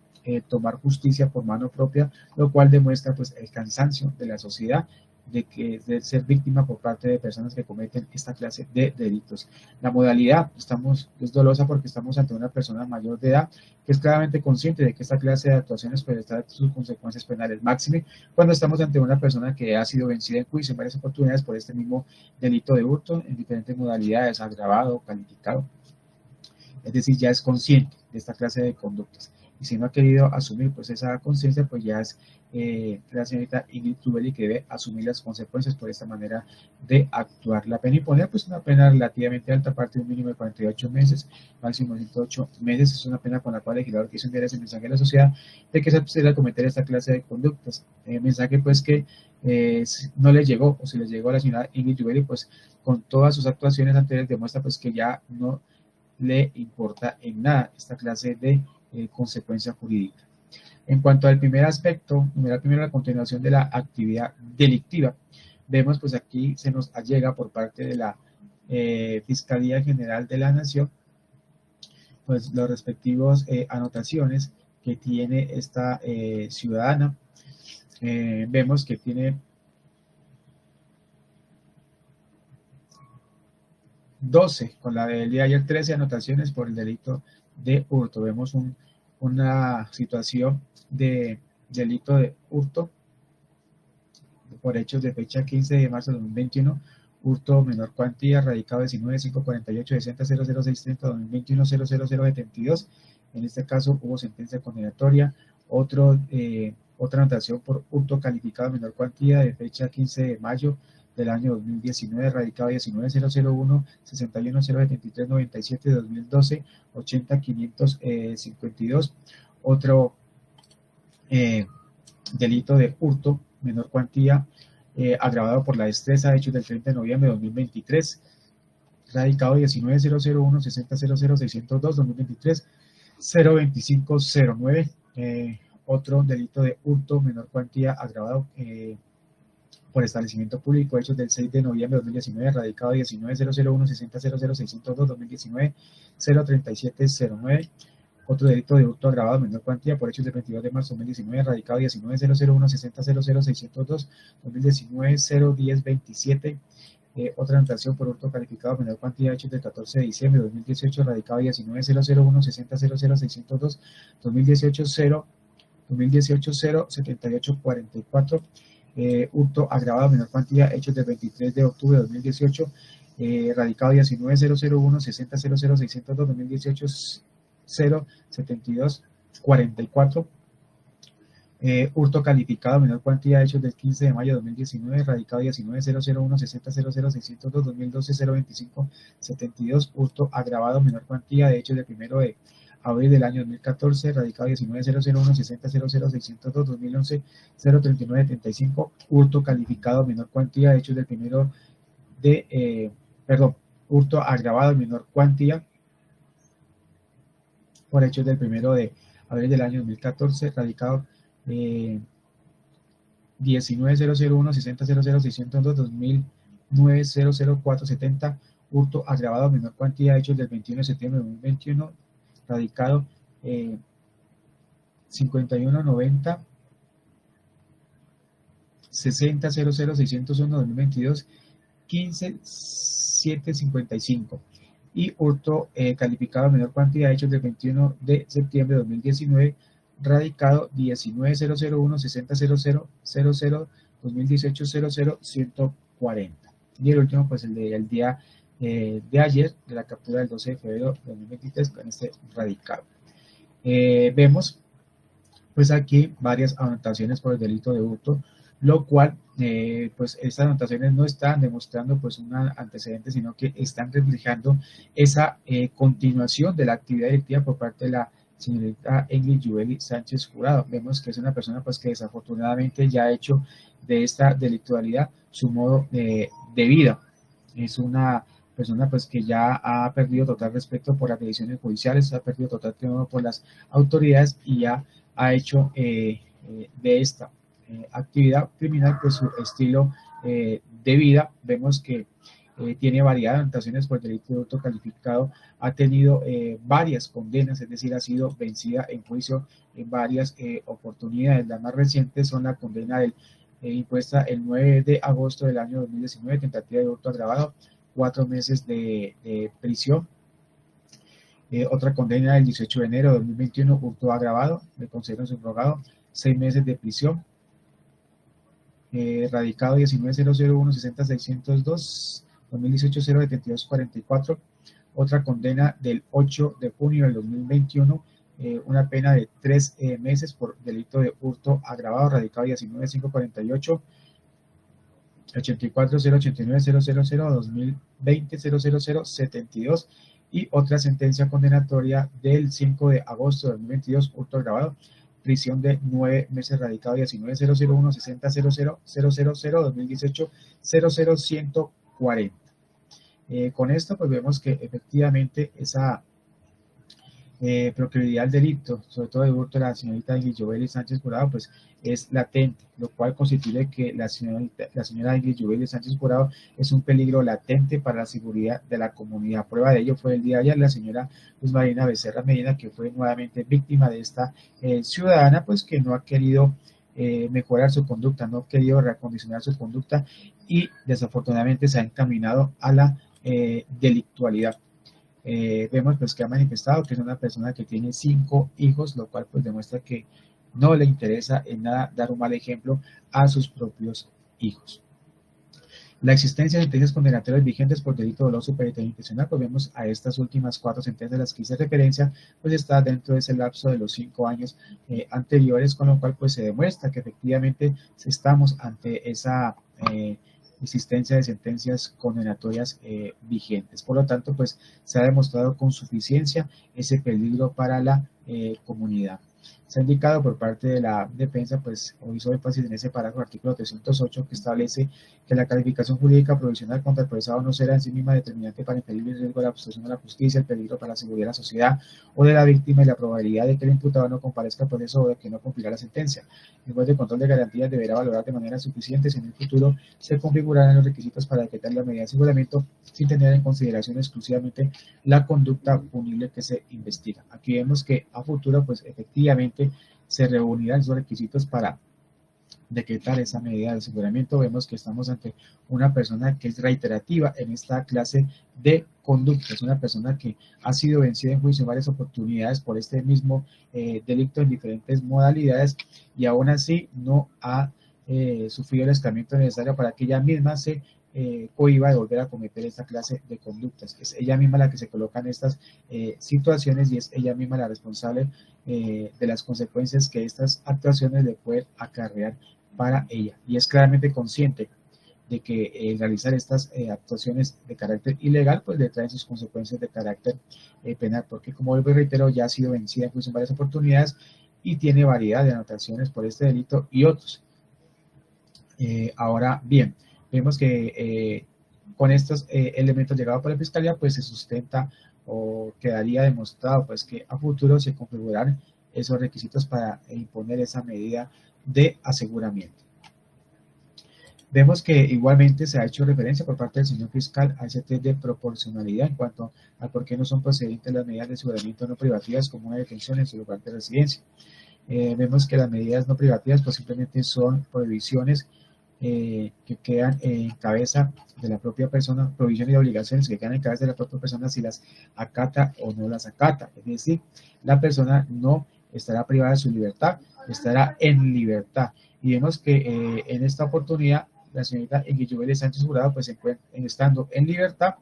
tomar justicia por mano propia, lo cual demuestra pues el cansancio de la sociedad de ser víctima por parte de personas que cometen esta clase de delitos. La modalidad es dolosa porque estamos ante una persona mayor de edad que es claramente consciente de que esta clase de actuaciones puede traer sus consecuencias penales máxime cuando estamos ante una persona que ha sido vencida en juicio en varias oportunidades por este mismo delito de hurto en diferentes modalidades, agravado, calificado. Es decir, ya es consciente de esta clase de conductas. Y si no ha querido asumir pues esa conciencia, pues ya es la señorita Ingrid Tubeli que debe asumir las consecuencias por esta manera de actuar. La pena imponer, pues una pena relativamente alta, parte de un mínimo de 48 meses, máximo 108 meses, es una pena con la cual el legislador quiso enviar ese mensaje a la sociedad de que se abstiene cometer esta clase de conductas. Mensaje pues que no le llegó, o si le llegó a la señora Ingrid Tubeli, pues con todas sus actuaciones anteriores demuestra pues que ya no le importa en nada esta clase de consecuencia jurídica. En cuanto al primer aspecto, primero la continuación de la actividad delictiva, vemos pues aquí se nos allega por parte de la Fiscalía General de la Nación pues los respectivos anotaciones que tiene esta ciudadana. Vemos que tiene 12, con la del día de ayer 13 anotaciones por el delito de hurto. Vemos una situación de delito de hurto por hechos de fecha 15 de marzo de 2021, hurto menor cuantía, radicado 19-548-60-00630, 2021-00072. En este caso hubo sentencia condenatoria. Otra anotación por hurto calificado menor cuantía de fecha 15 de mayo del año 2019, radicado 19-001, 61-073-97, 2012, 80-552. Otro delito de hurto, menor cuantía, agravado por la destreza, hechos del 30 de noviembre de 2023, radicado 19-001, 60-00-602, 2023, 025-09. Otro delito de hurto, menor cuantía, agravado por establecimiento público, hechos del 6 de noviembre de 2019, radicado 19-001, 60-00-602, 2019, 037-09. Otro delito de hurto agravado menor cuantía por hechos del 22 de marzo de 2019, radicado 19-001, 60-00-602, 2019, 010-27. Otra anotación por hurto calificado menor cuantía, hechos del 14 de diciembre de 2018, radicado 19-001, 60-00-602, 2018, 078-44. Hurto agravado menor cuantía, hechos del 23 de octubre de 2018, radicado 19-001, 60-00-602, 2018, 072-44. Hurto calificado menor cuantía, hechos del 15 de mayo de 2019, radicado 19-001, 60-00-602, 2012, 025-72. Hurto agravado menor cuantía, de hechos del 1 de abril del año 2014, radicado 19-001, 60-00-602, 2011, 039-75. Hurto calificado menor cuantía, hechos del 1 de, hurto agravado menor cuantía por hechos del 1 de abril del año 2014, radicado 19-001, 60-00-602, 2009, 004-70. Hurto agravado menor cuantía, hechos del 21 de septiembre de 2021, radicado 51-90, 60-00-601, 2022, 15-7-55. Y hurto calificado menor cuantía, hechos del 21 de septiembre de 2019, radicado 19-001, 60-00-00, 2018, 00-140. Y el último, pues el del día de ayer, de la captura del 12 de febrero de 2023, con este radicado. Vemos pues aquí varias anotaciones por el delito de hurto, lo cual pues estas anotaciones no están demostrando pues un antecedente, sino que están reflejando esa continuación de la actividad delictiva por parte de la señorita Englis Jubeli Sánchez Jurado. Vemos que es una persona pues que desafortunadamente ya ha hecho de esta delictualidad su modo de vida. Es una persona pues que ya ha perdido total respeto por las decisiones judiciales, ha perdido total temor por las autoridades y ya ha hecho de esta actividad criminal pues su estilo de vida. Vemos que tiene varias anotaciones por delito de hurto calificado, ha tenido varias condenas, es decir, ha sido vencida en juicio en varias oportunidades. Las más recientes son la condena impuesta el 9 de agosto del año 2019, tentativa de hurto agravado, 4 meses de prisión. Otra condena del 18 de enero de 2021, hurto agravado, de consejo subrogado, 6 meses de prisión. Radicado 19.001.60.602, 2018.072.44. Otra condena del 8 de junio del 2021, una pena de 3 meses por delito de hurto agravado, radicado 19.548. 84.089.000.2020.000.72 y otra sentencia condenatoria del 5 de agosto de 2022, hurto agravado, prisión de 9 meses, radicado 19.001.60.00.000.2018.00140. Con esto pues vemos que efectivamente esa proclividad al delito, sobre todo de hurto de la señorita Englis Jubeli Sánchez Jurado, pues es latente, lo cual constituye que la señora Englis Jubeli Sánchez Jurado es un peligro latente para la seguridad de la comunidad. Prueba de ello fue el día de ayer la señora Luz Marina Becerra Medina, que fue nuevamente víctima de esta ciudadana, pues que no ha querido mejorar su conducta, no ha querido reacondicionar su conducta y desafortunadamente se ha encaminado a la delictualidad. Vemos pues que ha manifestado que es una persona que tiene 5 hijos, lo cual pues demuestra que no le interesa en nada dar un mal ejemplo a sus propios hijos. La existencia de sentencias condenatorias vigentes por delito doloso penitenciario, pues vemos a estas últimas 4 sentencias a las que hice referencia, pues está dentro de ese lapso de los 5 años anteriores, con lo cual pues se demuestra que efectivamente estamos ante esa existencia de sentencias condenatorias vigentes. Por lo tanto, pues se ha demostrado con suficiencia ese peligro para la comunidad. Se ha indicado por parte de la defensa, pues, o hizo énfasis en ese párrafo, artículo 308, que establece que la calificación jurídica provisional contra el procesado no será en sí misma determinante para impedir el riesgo de la obstrucción de la justicia, el peligro para la seguridad de la sociedad o de la víctima y la probabilidad de que el imputado no comparezca por eso o de que no cumplirá la sentencia. El juez de control de garantías deberá valorar de manera suficiente si en el futuro se configurarán los requisitos para decretar la medida de aseguramiento sin tener en consideración exclusivamente la conducta punible que se investiga. Aquí vemos que a futuro, pues efectivamente se reunirán esos requisitos para decretar esa medida de aseguramiento. Vemos que estamos ante una persona que es reiterativa en esta clase de conducta, es una persona que ha sido vencida en juicio en varias oportunidades por este mismo delito en diferentes modalidades y aún así no ha sufrido el escarmiento necesario para que ella misma se cohiba de volver a cometer esta clase de conductas. Es ella misma la que se coloca en estas situaciones y es ella misma la responsable de las consecuencias que estas actuaciones le pueden acarrear para ella. Y es claramente consciente de que realizar estas actuaciones de carácter ilegal pues le traen sus consecuencias de carácter penal, porque como vuelvo y reitero, ya ha sido vencida pues, en varias oportunidades y tiene variedad de anotaciones por este delito y otros. Ahora bien, vemos que con estos elementos llegados por la Fiscalía, pues se sustenta o quedaría demostrado pues que a futuro se configurarán esos requisitos para imponer esa medida de aseguramiento. Vemos que igualmente se ha hecho referencia por parte del señor fiscal a ese test de proporcionalidad en cuanto a por qué no son procedentes las medidas de aseguramiento no privativas como una detención en su lugar de residencia. Vemos que las medidas no privativas pues simplemente son prohibiciones que quedan en cabeza de la propia persona, prohibiciones y obligaciones que quedan en cabeza de la propia persona si las acata o no las acata. Es decir, la persona no estará privada de su libertad, estará en libertad. Y vemos que en esta oportunidad la señorita Englis Jubeli Sánchez Jurado, pues estando en libertad,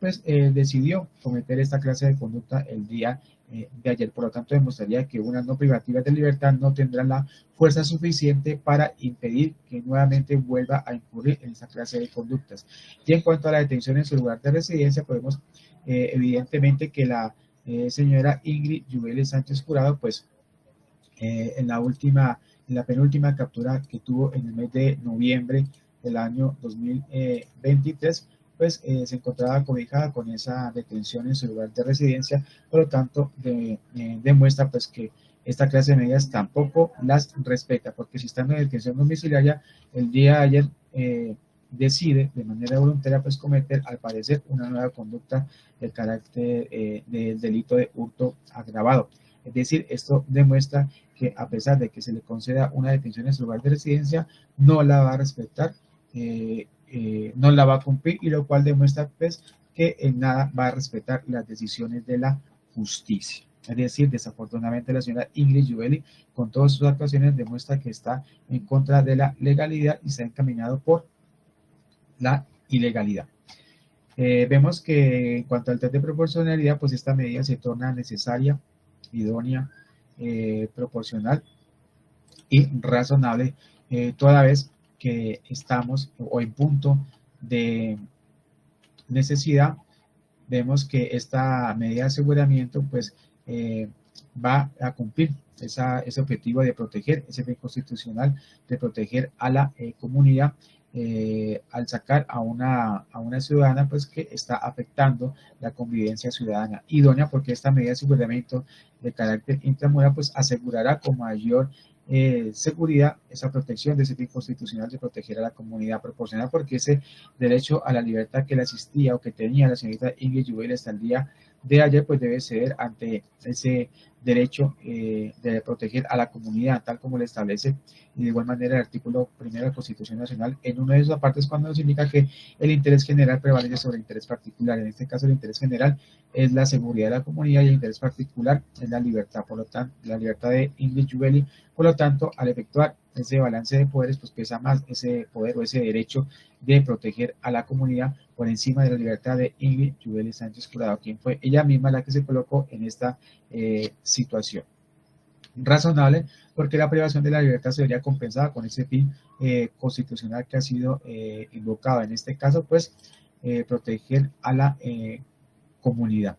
pues decidió cometer esta clase de conducta el día de ayer. Por lo tanto, demostraría que unas no privativas de libertad no tendrán la fuerza suficiente para impedir que nuevamente vuelva a incurrir en esta clase de conductas. Y en cuanto a la detención en su lugar de residencia, podemos evidentemente que la señora Ingrid Jubeli Sánchez Jurado, pues en la penúltima captura que tuvo en el mes de noviembre del año 2023, pues se encontraba cobijada con esa detención en su lugar de residencia. Por lo tanto, demuestra pues que esta clase de medidas tampoco las respeta, porque si están en detención domiciliaria, el día de ayer decide de manera voluntaria pues cometer, al parecer, una nueva conducta del carácter del delito de hurto agravado. Es decir, esto demuestra que a pesar de que se le conceda una detención en su lugar de residencia, no la va a respetar, no la va a cumplir, y lo cual demuestra pues que en nada va a respetar las decisiones de la justicia. Es decir, desafortunadamente la señora Ingrid Jubeli, con todas sus actuaciones, demuestra que está en contra de la legalidad y se ha encaminado por la ilegalidad. Vemos que en cuanto al test de proporcionalidad, pues esta medida se torna necesaria, idónea, proporcional y razonable, toda vez que estamos o en punto de necesidad. Vemos que esta medida de aseguramiento pues va a cumplir ese objetivo de proteger, ese fin constitucional de proteger a la comunidad, al sacar a una ciudadana pues que está afectando la convivencia ciudadana. Idónea porque esta medida de aseguramiento de carácter intramural pues asegurará con mayor seguridad esa protección de ese fin constitucional de proteger a la comunidad, proporcional porque ese derecho a la libertad que le asistía o que tenía la señorita Ingrid Jubeli hasta el día de ayer pues debe ceder ante ese derecho de proteger a la comunidad, tal como le establece, y de igual manera el artículo 1 de la Constitución Nacional en una de sus apartes, cuando nos indica que el interés general prevalece sobre el interés particular. En este caso el interés general es la seguridad de la comunidad y el interés particular es la libertad, por lo tanto, la libertad de Ingrid Jubeli. Por lo tanto, al efectuar ese balance de poderes, pues pesa más ese poder o ese derecho de proteger a la comunidad por encima de la libertad de Ingrid Jubeli Sánchez Jurado, quien fue ella misma la que se colocó en esta situación. Razonable, porque la privación de la libertad se vería compensada con ese fin constitucional que ha sido invocado, en este caso, pues, proteger a la comunidad.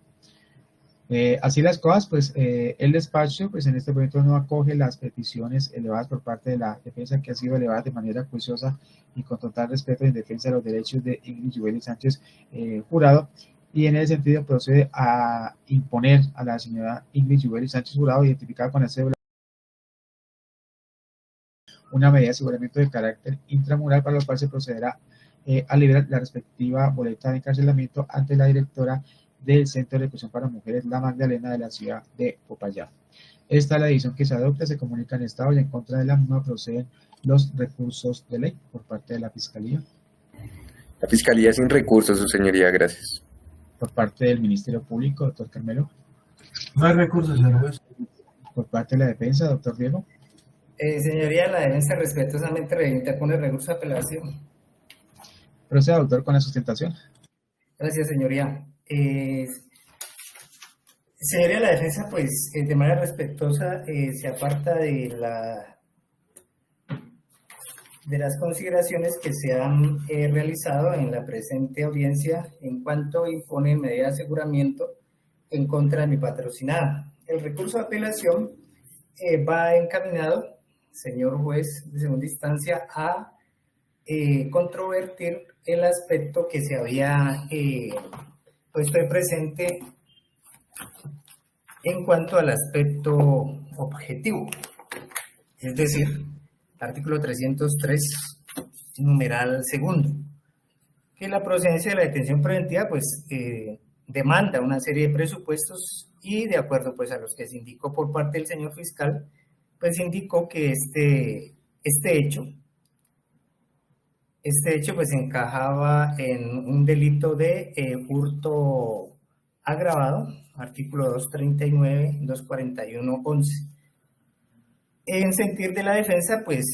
Así las cosas, pues el despacho pues en este momento no acoge las peticiones elevadas por parte de la defensa, que ha sido elevada de manera juiciosa y con total respeto en defensa de los derechos de Ingrid Jubeli Sánchez Jurado, y en ese sentido procede a imponer a la señora Ingrid Jubeli Sánchez Jurado, identificada con la cédula, una medida de aseguramiento de carácter intramural, para lo cual se procederá a liberar la respectiva boleta de encarcelamiento ante la directora del Centro de Reclusión para Mujeres La Magdalena de la ciudad de Popayán. Esta es la decisión que se adopta, se comunica al Estado y en contra de la misma proceden los recursos de ley por parte de la Fiscalía. La Fiscalía sin recursos, su señoría, gracias. Por parte del Ministerio Público, doctor Carmelo. No hay recursos, señor juez. Por parte de la defensa, doctor Diego. Señoría, la defensa respetuosamente interpone recurso de apelación. Proceda, doctor, con la sustentación. Gracias, señoría. Señoría, la defensa, pues, de manera respetuosa se aparta de las consideraciones que se han realizado en la presente audiencia en cuanto imponen medida de aseguramiento en contra de mi patrocinada. El recurso de apelación va encaminado, señor juez de segunda instancia, a controvertir el aspecto que se había puesto de presente en cuanto al aspecto objetivo, es decir, artículo 303, numeral segundo, que la procedencia de la detención preventiva pues demanda una serie de presupuestos y de acuerdo pues a los que se indicó por parte del señor fiscal, pues indicó que este hecho pues encajaba en un delito de hurto agravado, artículo 239, 241, 11. En sentir de la defensa, pues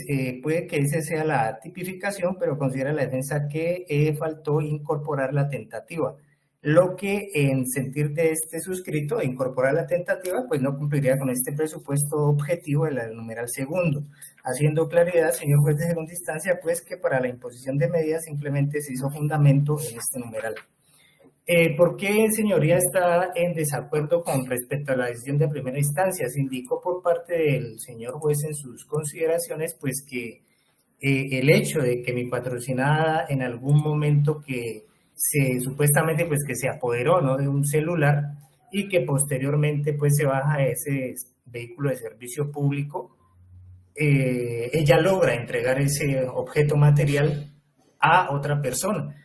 puede que esa sea la tipificación, pero considera la defensa que faltó incorporar la tentativa. lo que en sentir de este suscrito de incorporar la tentativa, pues no cumpliría con este presupuesto objetivo del numeral segundo, haciendo claridad, señor juez de segunda instancia, pues que para la imposición de medidas simplemente se hizo fundamento en este numeral. ¿Por qué, señoría, está en desacuerdo con respecto a la decisión de primera instancia? Se indicó por parte del señor juez en sus consideraciones, pues que el hecho de que mi patrocinada en algún momento que supuestamente pues que se apoderó, ¿no?, de un celular y que posteriormente pues se baja ese vehículo de servicio público, ella logra entregar ese objeto material a otra persona.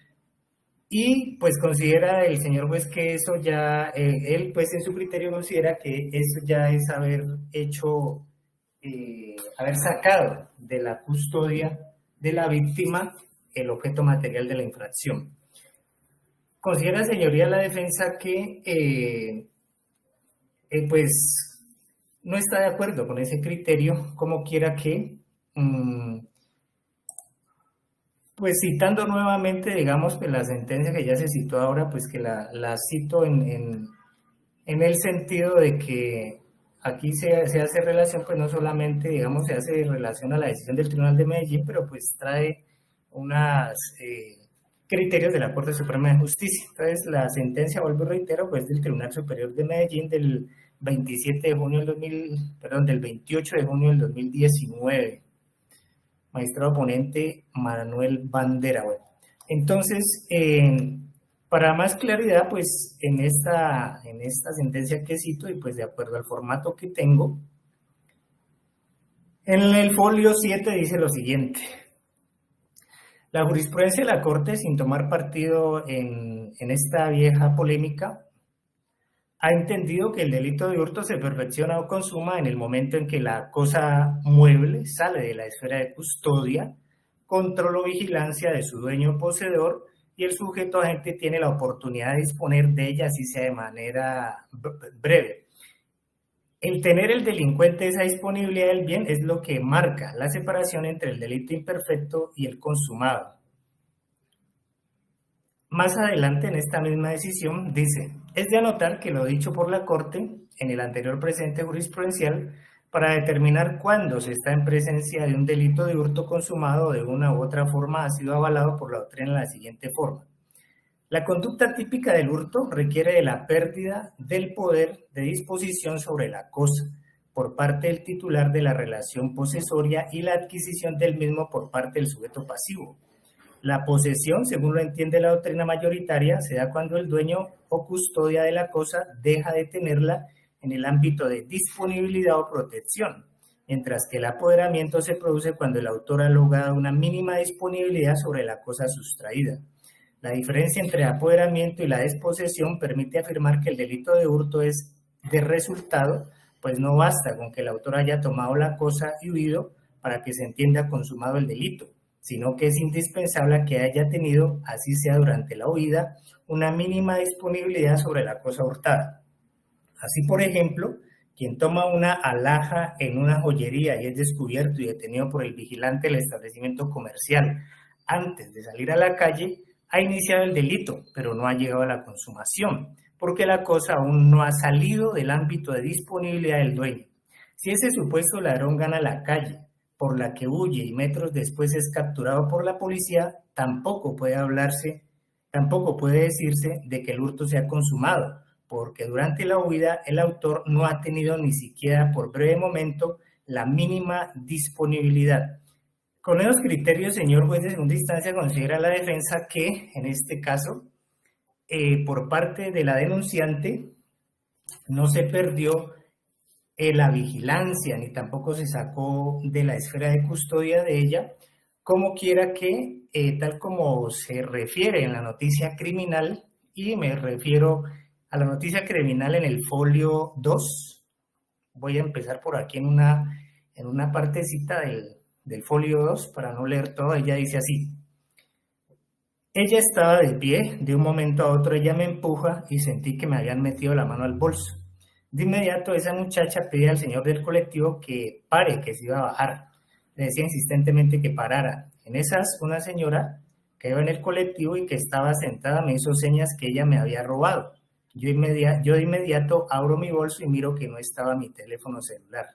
Y pues considera el señor juez que eso ya, él pues en su criterio considera que eso ya es haber hecho, haber sacado de la custodia de la víctima el objeto material de la infracción. Considera, señoría, la defensa que pues no está de acuerdo con ese criterio, como quiera que, pues citando nuevamente, digamos, que la sentencia que ya se citó ahora, pues que la cito en el sentido de que aquí se hace relación, pues no solamente, digamos, se hace relación a la decisión del Tribunal de Medellín, pero pues trae unos criterios de la Corte Suprema de Justicia. Entonces, la sentencia, vuelvo y reitero, pues del Tribunal Superior de Medellín del 27 de junio del 28 de junio del 2019. Magistrado ponente Manuel Bandera. Bueno, entonces, para más claridad, pues en esta sentencia que cito, y pues de acuerdo al formato que tengo, en el folio 7 dice lo siguiente: la jurisprudencia de la Corte, sin tomar partido en esta vieja polémica, ha entendido que el delito de hurto se perfecciona o consuma en el momento en que la cosa mueble sale de la esfera de custodia, control o vigilancia de su dueño o poseedor, y el sujeto agente tiene la oportunidad de disponer de ella, así sea de manera breve. El tener el delincuente esa disponibilidad del bien es lo que marca la separación entre el delito imperfecto y el consumado. Más adelante en esta misma decisión dice: es de anotar que lo dicho por la Corte en el anterior presente jurisprudencial, para determinar cuándo se está en presencia de un delito de hurto consumado de una u otra forma, ha sido avalado por la doctrina de la siguiente forma: la conducta típica del hurto requiere de la pérdida del poder de disposición sobre la cosa por parte del titular de la relación posesoria y la adquisición del mismo por parte del sujeto pasivo. La posesión, según lo entiende la doctrina mayoritaria, se da cuando el dueño o custodia de la cosa deja de tenerla en el ámbito de disponibilidad o protección, mientras que el apoderamiento se produce cuando el autor ha logrado una mínima disponibilidad sobre la cosa sustraída. La diferencia entre apoderamiento y la desposesión permite afirmar que el delito de hurto es de resultado, pues no basta con que el autor haya tomado la cosa y huido para que se entienda consumado el delito, sino que es indispensable que haya tenido, así sea durante la huida, una mínima disponibilidad sobre la cosa hurtada. Así, por ejemplo, quien toma una alhaja en una joyería y es descubierto y detenido por el vigilante del establecimiento comercial antes de salir a la calle, ha iniciado el delito, pero no ha llegado a la consumación, porque la cosa aún no ha salido del ámbito de disponibilidad del dueño. Si ese supuesto ladrón gana la calle, por la que huye y metros después es capturado por la policía, tampoco puede decirse de que el hurto se ha consumado, porque durante la huida el autor no ha tenido ni siquiera por breve momento la mínima disponibilidad. Con esos criterios, señor juez de segunda instancia, considera la defensa que, en este caso, por parte de la denunciante, no se perdió la vigilancia, ni tampoco se sacó de la esfera de custodia de ella, como quiera que, tal como se refiere en la noticia criminal, y me refiero a la noticia criminal en el folio 2, voy a empezar por aquí en una partecita del folio 2, para no leer todo. Ella dice así: ella estaba de pie, de un momento a otro ella me empuja y sentí que me habían metido la mano al bolso. De inmediato esa muchacha pide al señor del colectivo que pare, que se iba a bajar. Le decía insistentemente que parara. En esas, una señora que iba en el colectivo y que estaba sentada, me hizo señas que ella me había robado. Yo de inmediato abro mi bolso y miro que no estaba mi teléfono celular.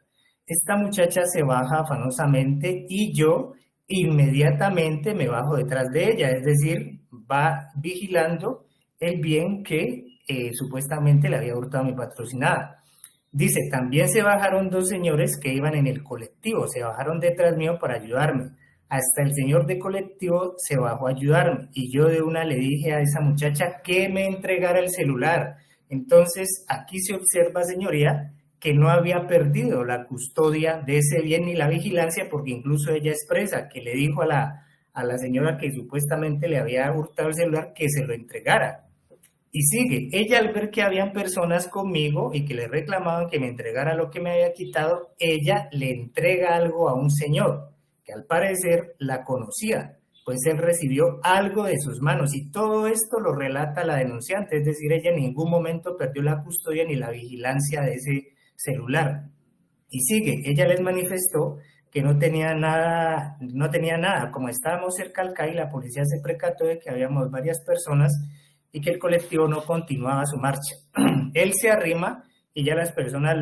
Esta muchacha se baja afanosamente y yo inmediatamente me bajo detrás de ella, es decir, va vigilando el bien que supuestamente le había hurtado a mi patrocinada. Dice, también se bajaron dos señores que iban en el colectivo, se bajaron detrás mío para ayudarme. Hasta el señor de colectivo se bajó a ayudarme y yo de una le dije a esa muchacha que me entregara el celular. Entonces, aquí se observa, señoría, que no había perdido la custodia de ese bien ni la vigilancia, porque incluso ella expresa que le dijo a la señora que supuestamente le había hurtado el celular que se lo entregara. Y sigue, ella al ver que habían personas conmigo y que le reclamaban que me entregara lo que me había quitado, ella le entrega algo a un señor que al parecer la conocía, pues él recibió algo de sus manos y todo esto lo relata la denunciante, es decir, ella en ningún momento perdió la custodia ni la vigilancia de ese celular. Y sigue, ella les manifestó que no tenía nada, como estábamos cerca al CAI, la policía se percató de que habíamos varias personas y que el colectivo no continuaba su marcha. Él se arrima y ya las personas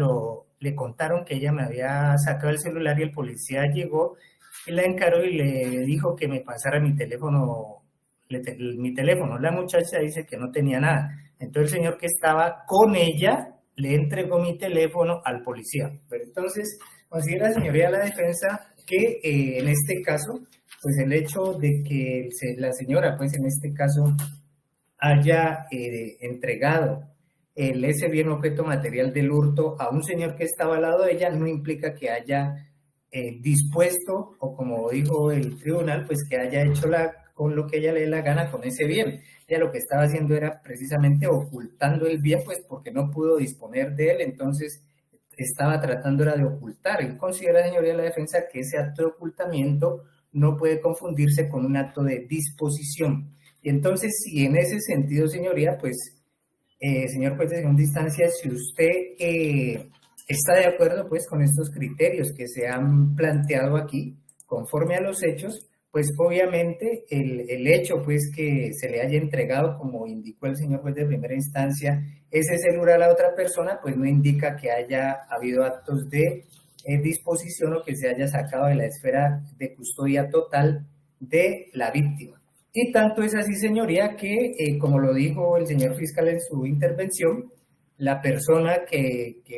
le contaron que ella me había sacado el celular y el policía llegó y la encaró y le dijo que me pasara mi teléfono. La muchacha dice que no tenía nada. Entonces el señor que estaba con ella le entregó mi teléfono al policía. Pero entonces considera, señoría, la defensa que en este caso, pues el hecho de que la señora, pues en este caso, haya entregado ese bien objeto material del hurto a un señor que estaba al lado de ella, no implica que haya dispuesto, o como dijo el tribunal, pues que haya hecho con lo que ella le dé la gana con ese bien. Ella lo que estaba haciendo era precisamente ocultando el bien, pues porque no pudo disponer de él, entonces estaba tratando de ocultar. Y considera, señoría, la defensa que ese acto de ocultamiento no puede confundirse con un acto de disposición. Y entonces, si en ese sentido, señoría, pues, señor juez de segunda instancia, si usted está de acuerdo, pues, con estos criterios que se han planteado aquí, conforme a los hechos, pues, obviamente, el hecho, pues, que se le haya entregado, como indicó el señor juez de primera instancia, ese celular a la otra persona, pues, no indica que haya habido actos de disposición o que se haya sacado de la esfera de custodia total de la víctima. Y tanto es así, señoría, que, como lo dijo el señor fiscal en su intervención, la persona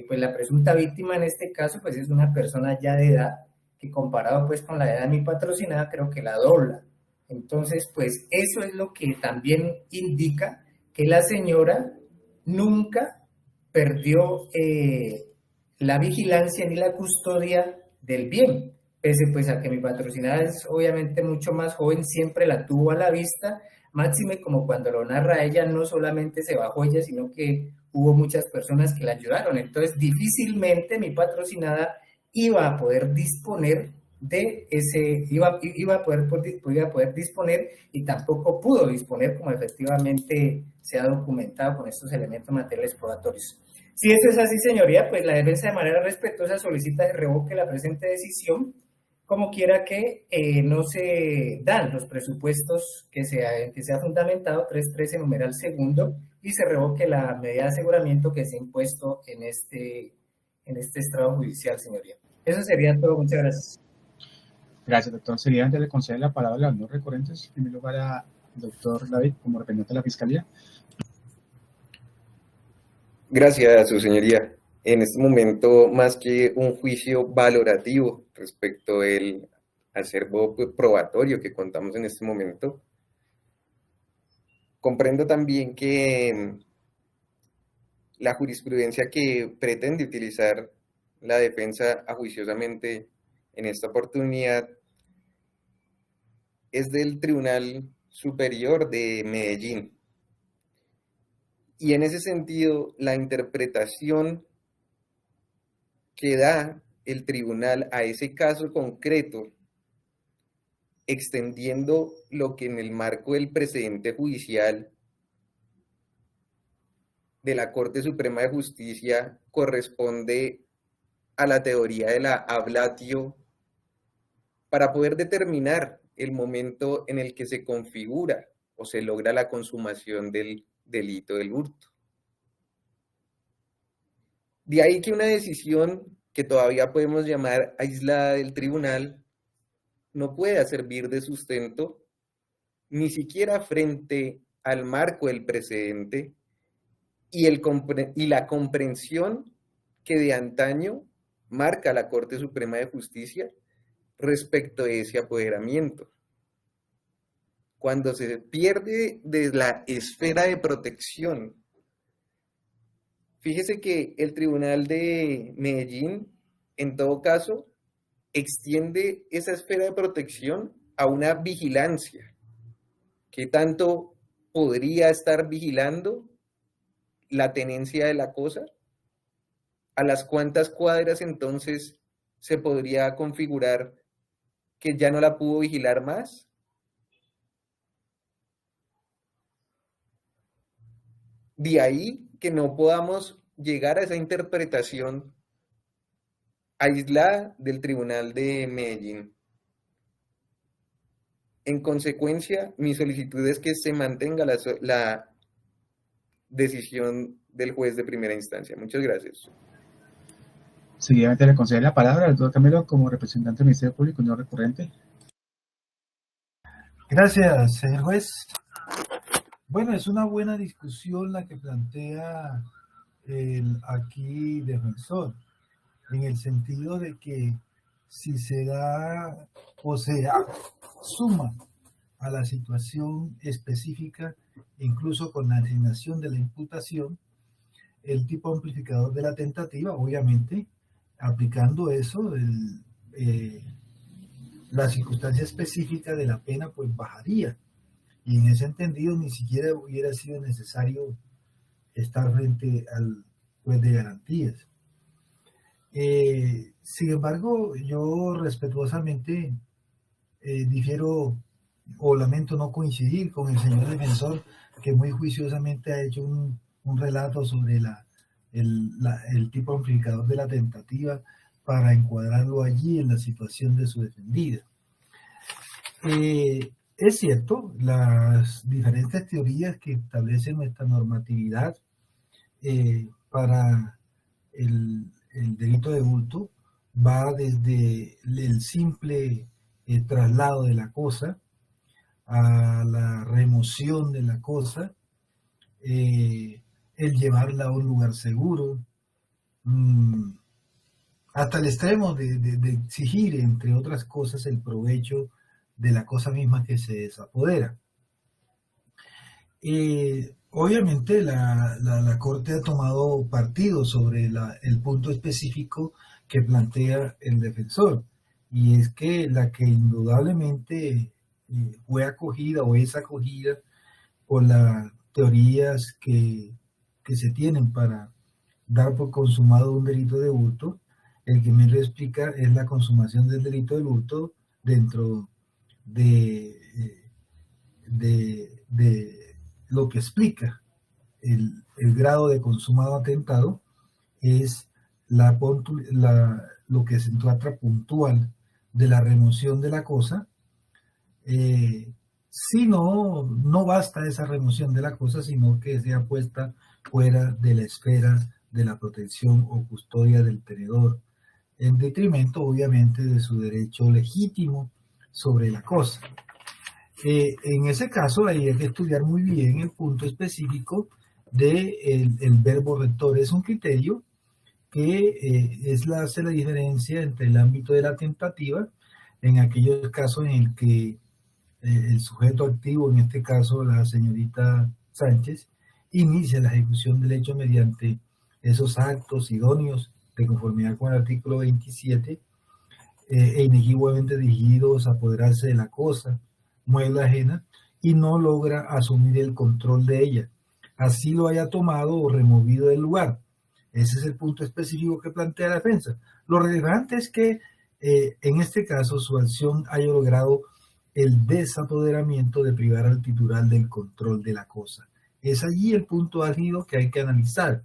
pues la presunta víctima en este caso, pues es una persona ya de edad, que comparado pues con la edad de mi patrocinada, creo que la dobla. Entonces, pues eso es lo que también indica que la señora nunca perdió la vigilancia ni la custodia del bien. Pese pues a que mi patrocinada es obviamente mucho más joven, siempre la tuvo a la vista, máxime como cuando lo narra ella, no solamente se bajó ella, sino que hubo muchas personas que la ayudaron. Entonces, difícilmente mi patrocinada iba a poder disponer de ese, iba a poder disponer y tampoco pudo disponer, como efectivamente se ha documentado con estos elementos materiales probatorios. Si esto es así, señoría, pues la defensa de manera respetuosa solicita que revoque la presente decisión, como quiera que no se dan los presupuestos que se ha fundamentado, 313 numeral segundo, y se revoque la medida de aseguramiento que se ha impuesto en este estrado judicial, señoría. Eso sería todo. Muchas gracias. Gracias, doctor. Sería antes de conceder la palabra a los no recurrentes, en primer lugar al doctor David, como representante de la Fiscalía. Gracias, su señoría. En este momento, más que un juicio valorativo respecto al acervo probatorio que contamos en este momento, comprendo también que la jurisprudencia que pretende utilizar la defensa ajuiciosamente en esta oportunidad es del Tribunal Superior de Medellín. Y en ese sentido, la interpretación que da el tribunal a ese caso concreto, extendiendo lo que en el marco del precedente judicial de la Corte Suprema de Justicia corresponde a la teoría de la ablatio, para poder determinar el momento en el que se configura o se logra la consumación del delito del hurto. De ahí que una decisión que todavía podemos llamar aislada del tribunal no pueda servir de sustento ni siquiera frente al marco del precedente y la comprensión que de antaño marca la Corte Suprema de Justicia respecto de ese apoderamiento. Cuando se pierde de la esfera de protección, fíjese que el Tribunal de Medellín, en todo caso, extiende esa esfera de protección a una vigilancia. ¿Qué tanto podría estar vigilando la tenencia de la cosa? ¿A las cuántas cuadras entonces se podría configurar que ya no la pudo vigilar más? De ahí que no podamos llegar a esa interpretación aislada del Tribunal de Medellín. En consecuencia, mi solicitud es que se mantenga la decisión del juez de primera instancia. Muchas gracias. Seguidamente le concede la palabra al doctor Camilo como representante del Ministerio Público no recurrente. Gracias, señor juez. Bueno, es una buena discusión la que plantea el aquí defensor, en el sentido de que si se da o se suma a la situación específica, incluso con la asignación de la imputación, el tipo amplificador de la tentativa, obviamente, aplicando eso, la circunstancia específica de la pena, pues bajaría. Y en ese entendido, ni siquiera hubiera sido necesario estar frente al juez de garantías. Sin embargo, yo respetuosamente difiero o lamento no coincidir con el señor defensor, que muy juiciosamente ha hecho un relato sobre el tipo amplificador de la tentativa para encuadrarlo allí en la situación de su defendida. Es cierto, las diferentes teorías que establecen nuestra normatividad para el delito de hurto va desde el simple traslado de la cosa a la remoción de la cosa, el llevarla a un lugar seguro, hasta el extremo de exigir, entre otras cosas, el provecho de la cosa misma que se desapodera. Obviamente la Corte ha tomado partido sobre el punto específico que plantea el defensor, y es que la que indudablemente fue acogida o es acogida por las teorías que se tienen para dar por consumado un delito de hurto, el que me lo explica es la consumación del delito de hurto dentro de lo que explica el grado de consumado atentado, es lo que se trata puntual de la remoción de la cosa. Si no basta esa remoción de la cosa, sino que sea puesta fuera de la esfera de la protección o custodia del tenedor, en detrimento obviamente de su derecho legítimo sobre la cosa. En ese caso hay que estudiar muy bien el punto específico del verbo rector. Es un criterio que hace la diferencia entre el ámbito de la tentativa en aquellos casos en el que el sujeto activo, en este caso la señorita Sánchez, inicia la ejecución del hecho mediante esos actos idóneos de conformidad con el artículo 27 e inequívocamente dirigidos a apoderarse de la cosa, mueble ajena, y no logra asumir el control de ella, así lo haya tomado o removido del lugar. Ese es el punto específico que plantea la defensa. Lo relevante es que en este caso su acción haya logrado el desapoderamiento de privar al titular del control de la cosa. Es allí el punto álgido que hay que analizar.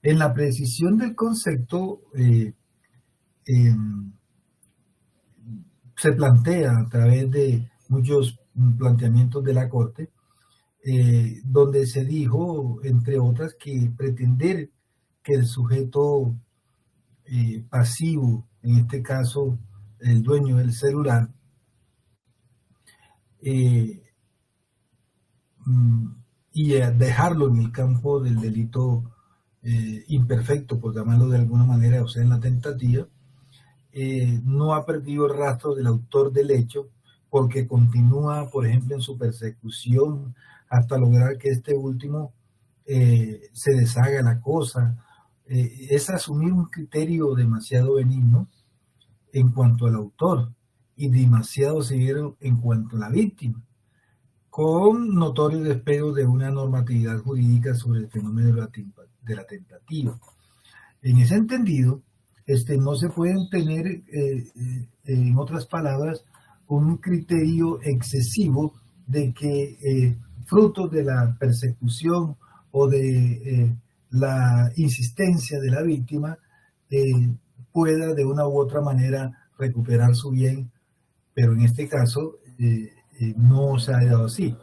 En la precisión del concepto se plantea a través de muchos planteamientos de la Corte, donde se dijo, entre otras, que pretender que el sujeto pasivo, en este caso el dueño del celular, y dejarlo en el campo del delito imperfecto, por llamarlo de alguna manera, o sea, en la tentativa, no ha perdido el rastro del autor del hecho, porque continúa, por ejemplo, en su persecución hasta lograr que este último se deshaga la cosa. Es asumir un criterio demasiado benigno en cuanto al autor y demasiado severo en cuanto a la víctima, con notorio despejo de una normatividad jurídica sobre el fenómeno de la tentativa. En ese entendido, no se pueden tener, en otras palabras, un criterio excesivo de que fruto de la persecución o de la insistencia de la víctima pueda de una u otra manera recuperar su bien, pero en este caso no se ha dado así.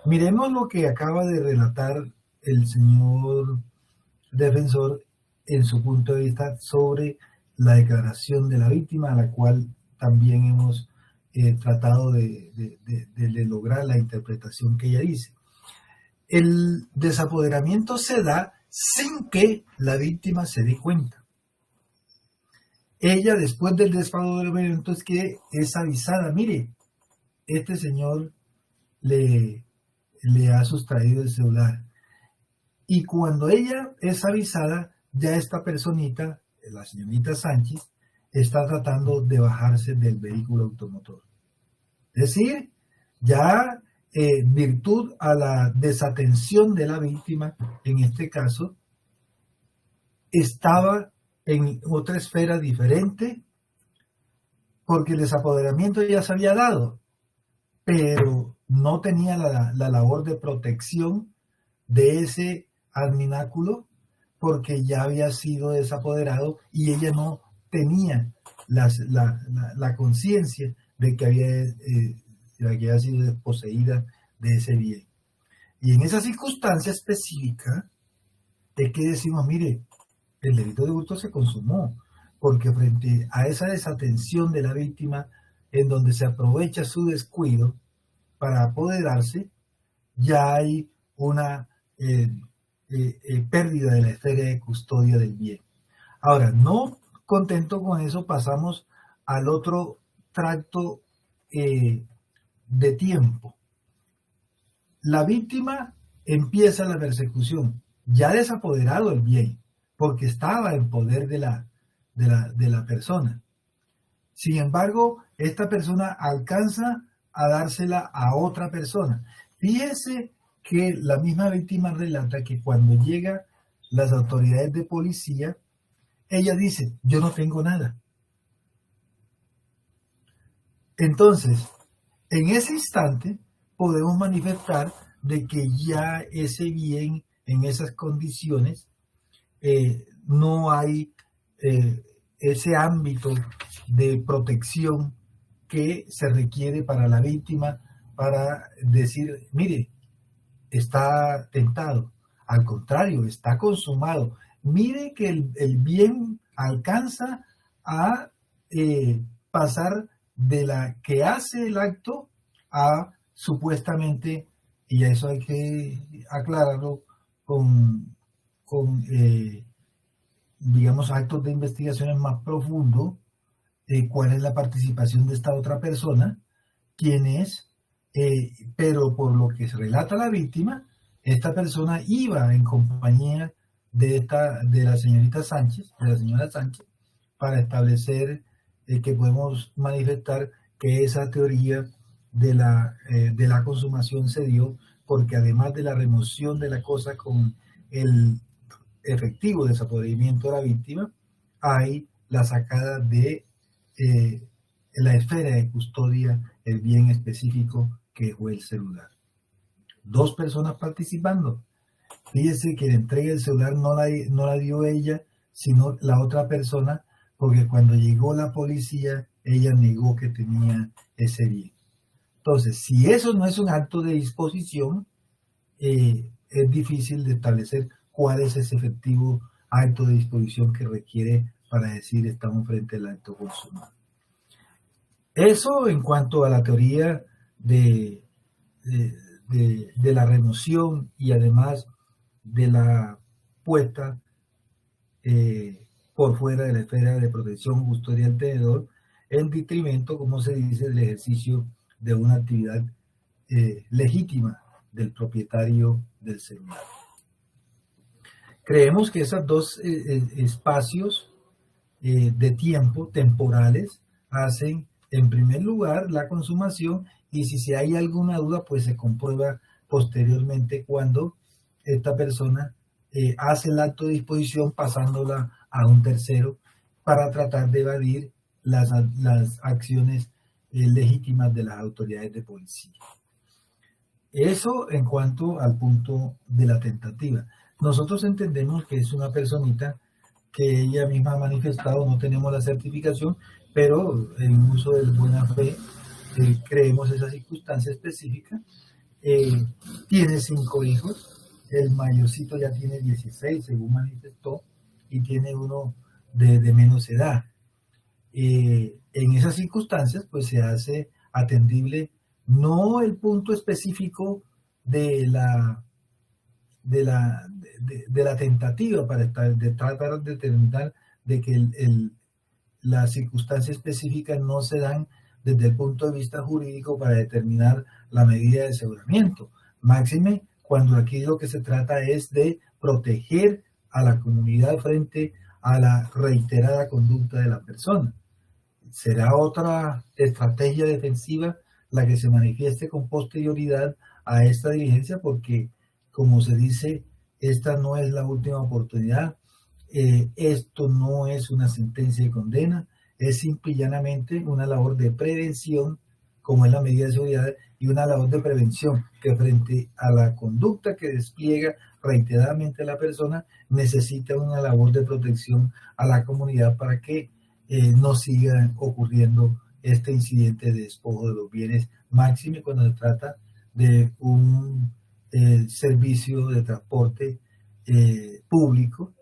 Miremos lo que acaba de relatar el señor defensor en su punto de vista sobre la declaración de la víctima, a la cual también hemos tratado de lograr la interpretación que ella dice. El desapoderamiento se da sin que la víctima se dé cuenta. Ella, después del desapoderamiento, es que es avisada: mire, este señor le ha sustraído el celular. Y cuando ella es avisada, ya esta personita, la señorita Sánchez, está tratando de bajarse del vehículo automotor. Es decir, ya virtud a la desatención de la víctima, en este caso, estaba en otra esfera diferente, porque el desapoderamiento ya se había dado, pero no tenía la labor de protección de ese admináculo, porque ya había sido desapoderado y ella no tenía la conciencia de que había sido desposeída de ese bien. Y en esa circunstancia específica es que decimos: mire, el delito de hurto se consumó, porque frente a esa desatención de la víctima, en donde se aprovecha su descuido para apoderarse, ya hay una pérdida de la esfera de custodia del bien. Ahora, no contento con eso, pasamos al otro tracto de tiempo. La víctima empieza la persecución, ya desapoderado el bien, porque estaba en poder de la persona. Sin embargo, esta persona alcanza a dársela a otra persona. Fíjese que la misma víctima relata que cuando llegan las autoridades de policía, ella dice: yo no tengo nada. Entonces, en ese instante podemos manifestar de que ya ese bien, en esas condiciones, no hay ese ámbito de protección que se requiere para la víctima, para decir: mire, está tentado. Al contrario, está consumado. Mire que el bien alcanza a pasar de la que hace el acto a supuestamente, y eso hay que aclararlo con digamos, actos de investigaciones más profundos, cuál es la participación de esta otra persona, quién es, pero por lo que se relata la víctima, esta persona iba en compañía de la señorita Sánchez, de la señora Sánchez, para establecer que podemos manifestar que esa teoría de la consumación se dio porque, además de la remoción de la cosa con el efectivo desapoderamiento de la víctima, hay la sacada de la esfera de custodia, el bien específico que fue el celular. Dos personas participando. Fíjese que la entrega del celular no la dio ella, sino la otra persona, porque cuando llegó la policía, ella negó que tenía ese bien. Entonces, si eso no es un acto de disposición, es difícil de establecer cuál es ese efectivo acto de disposición que requiere para decir estamos frente al acto consumado. Eso en cuanto a la teoría de la remoción y además de la puesta por fuera de la esfera de protección, custodia del tenedor, en detrimento, como se dice, del ejercicio de una actividad legítima del propietario del celular. Creemos que esos dos espacios de tiempo temporales hacen, en primer lugar, la consumación, y si hay alguna duda, pues se comprueba posteriormente cuando esta persona hace el acto de disposición pasándola a un tercero para tratar de evadir las acciones legítimas de las autoridades de policía. Eso en cuanto al punto de la tentativa. Nosotros entendemos que es una personita que ella misma ha manifestado, no tenemos la certificación, pero en uso de buena fe creemos esa circunstancia específica. Tiene 5 hijos, el mayorcito ya tiene 16, según manifestó, y tiene uno de menos edad. En esas circunstancias, pues se hace atendible no el punto específico de la tentativa para tratar de determinar de que las circunstancias específicas no se dan desde el punto de vista jurídico para determinar la medida de aseguramiento. Máxime cuando aquí lo que se trata es de proteger a la comunidad frente a la reiterada conducta de la persona. Será otra estrategia defensiva la que se manifieste con posterioridad a esta diligencia, porque, como se dice, esta no es la última oportunidad, esto no es una sentencia de condena, es simple y llanamente una labor de prevención, como es la medida de seguridad, y una labor de prevención que frente a la conducta que despliega reiteradamente la persona, necesita una labor de protección a la comunidad para que no siga ocurriendo este incidente de despojo de los bienes, máxime cuando se trata de un servicio de transporte público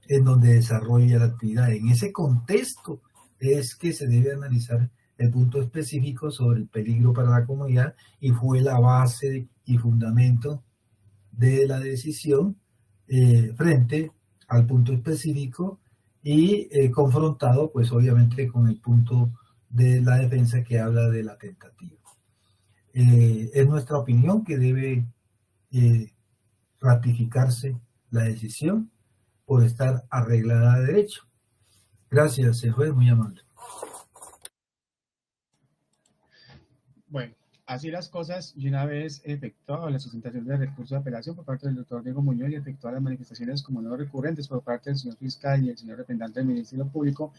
en donde desarrolla la actividad. En ese contexto es que se debe analizar el punto específico sobre el peligro para la comunidad, y fue la base y fundamento de la decisión frente al punto específico y confrontado pues obviamente con el punto de la defensa que habla de la tentativa. Es nuestra opinión que debe ratificarse la decisión por estar arreglada de derecho. Gracias, se fue muy amable. Bueno, así las cosas, y una vez efectuada la sustentación del recurso de apelación por parte del doctor Diego Muñoz y efectuadas las manifestaciones como no recurrentes por parte del señor fiscal y el señor representante del Ministerio Público,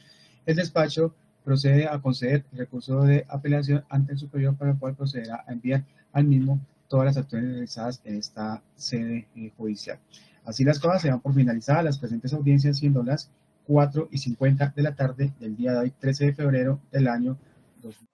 el despacho procede a conceder el recurso de apelación ante el superior para poder proceder a enviar al mismo todas las acciones realizadas en esta sede judicial. Así las cosas, se dan por finalizadas las presentes audiencias, siendo las 4:50 de la tarde del día de hoy, 13 de febrero del año 2020.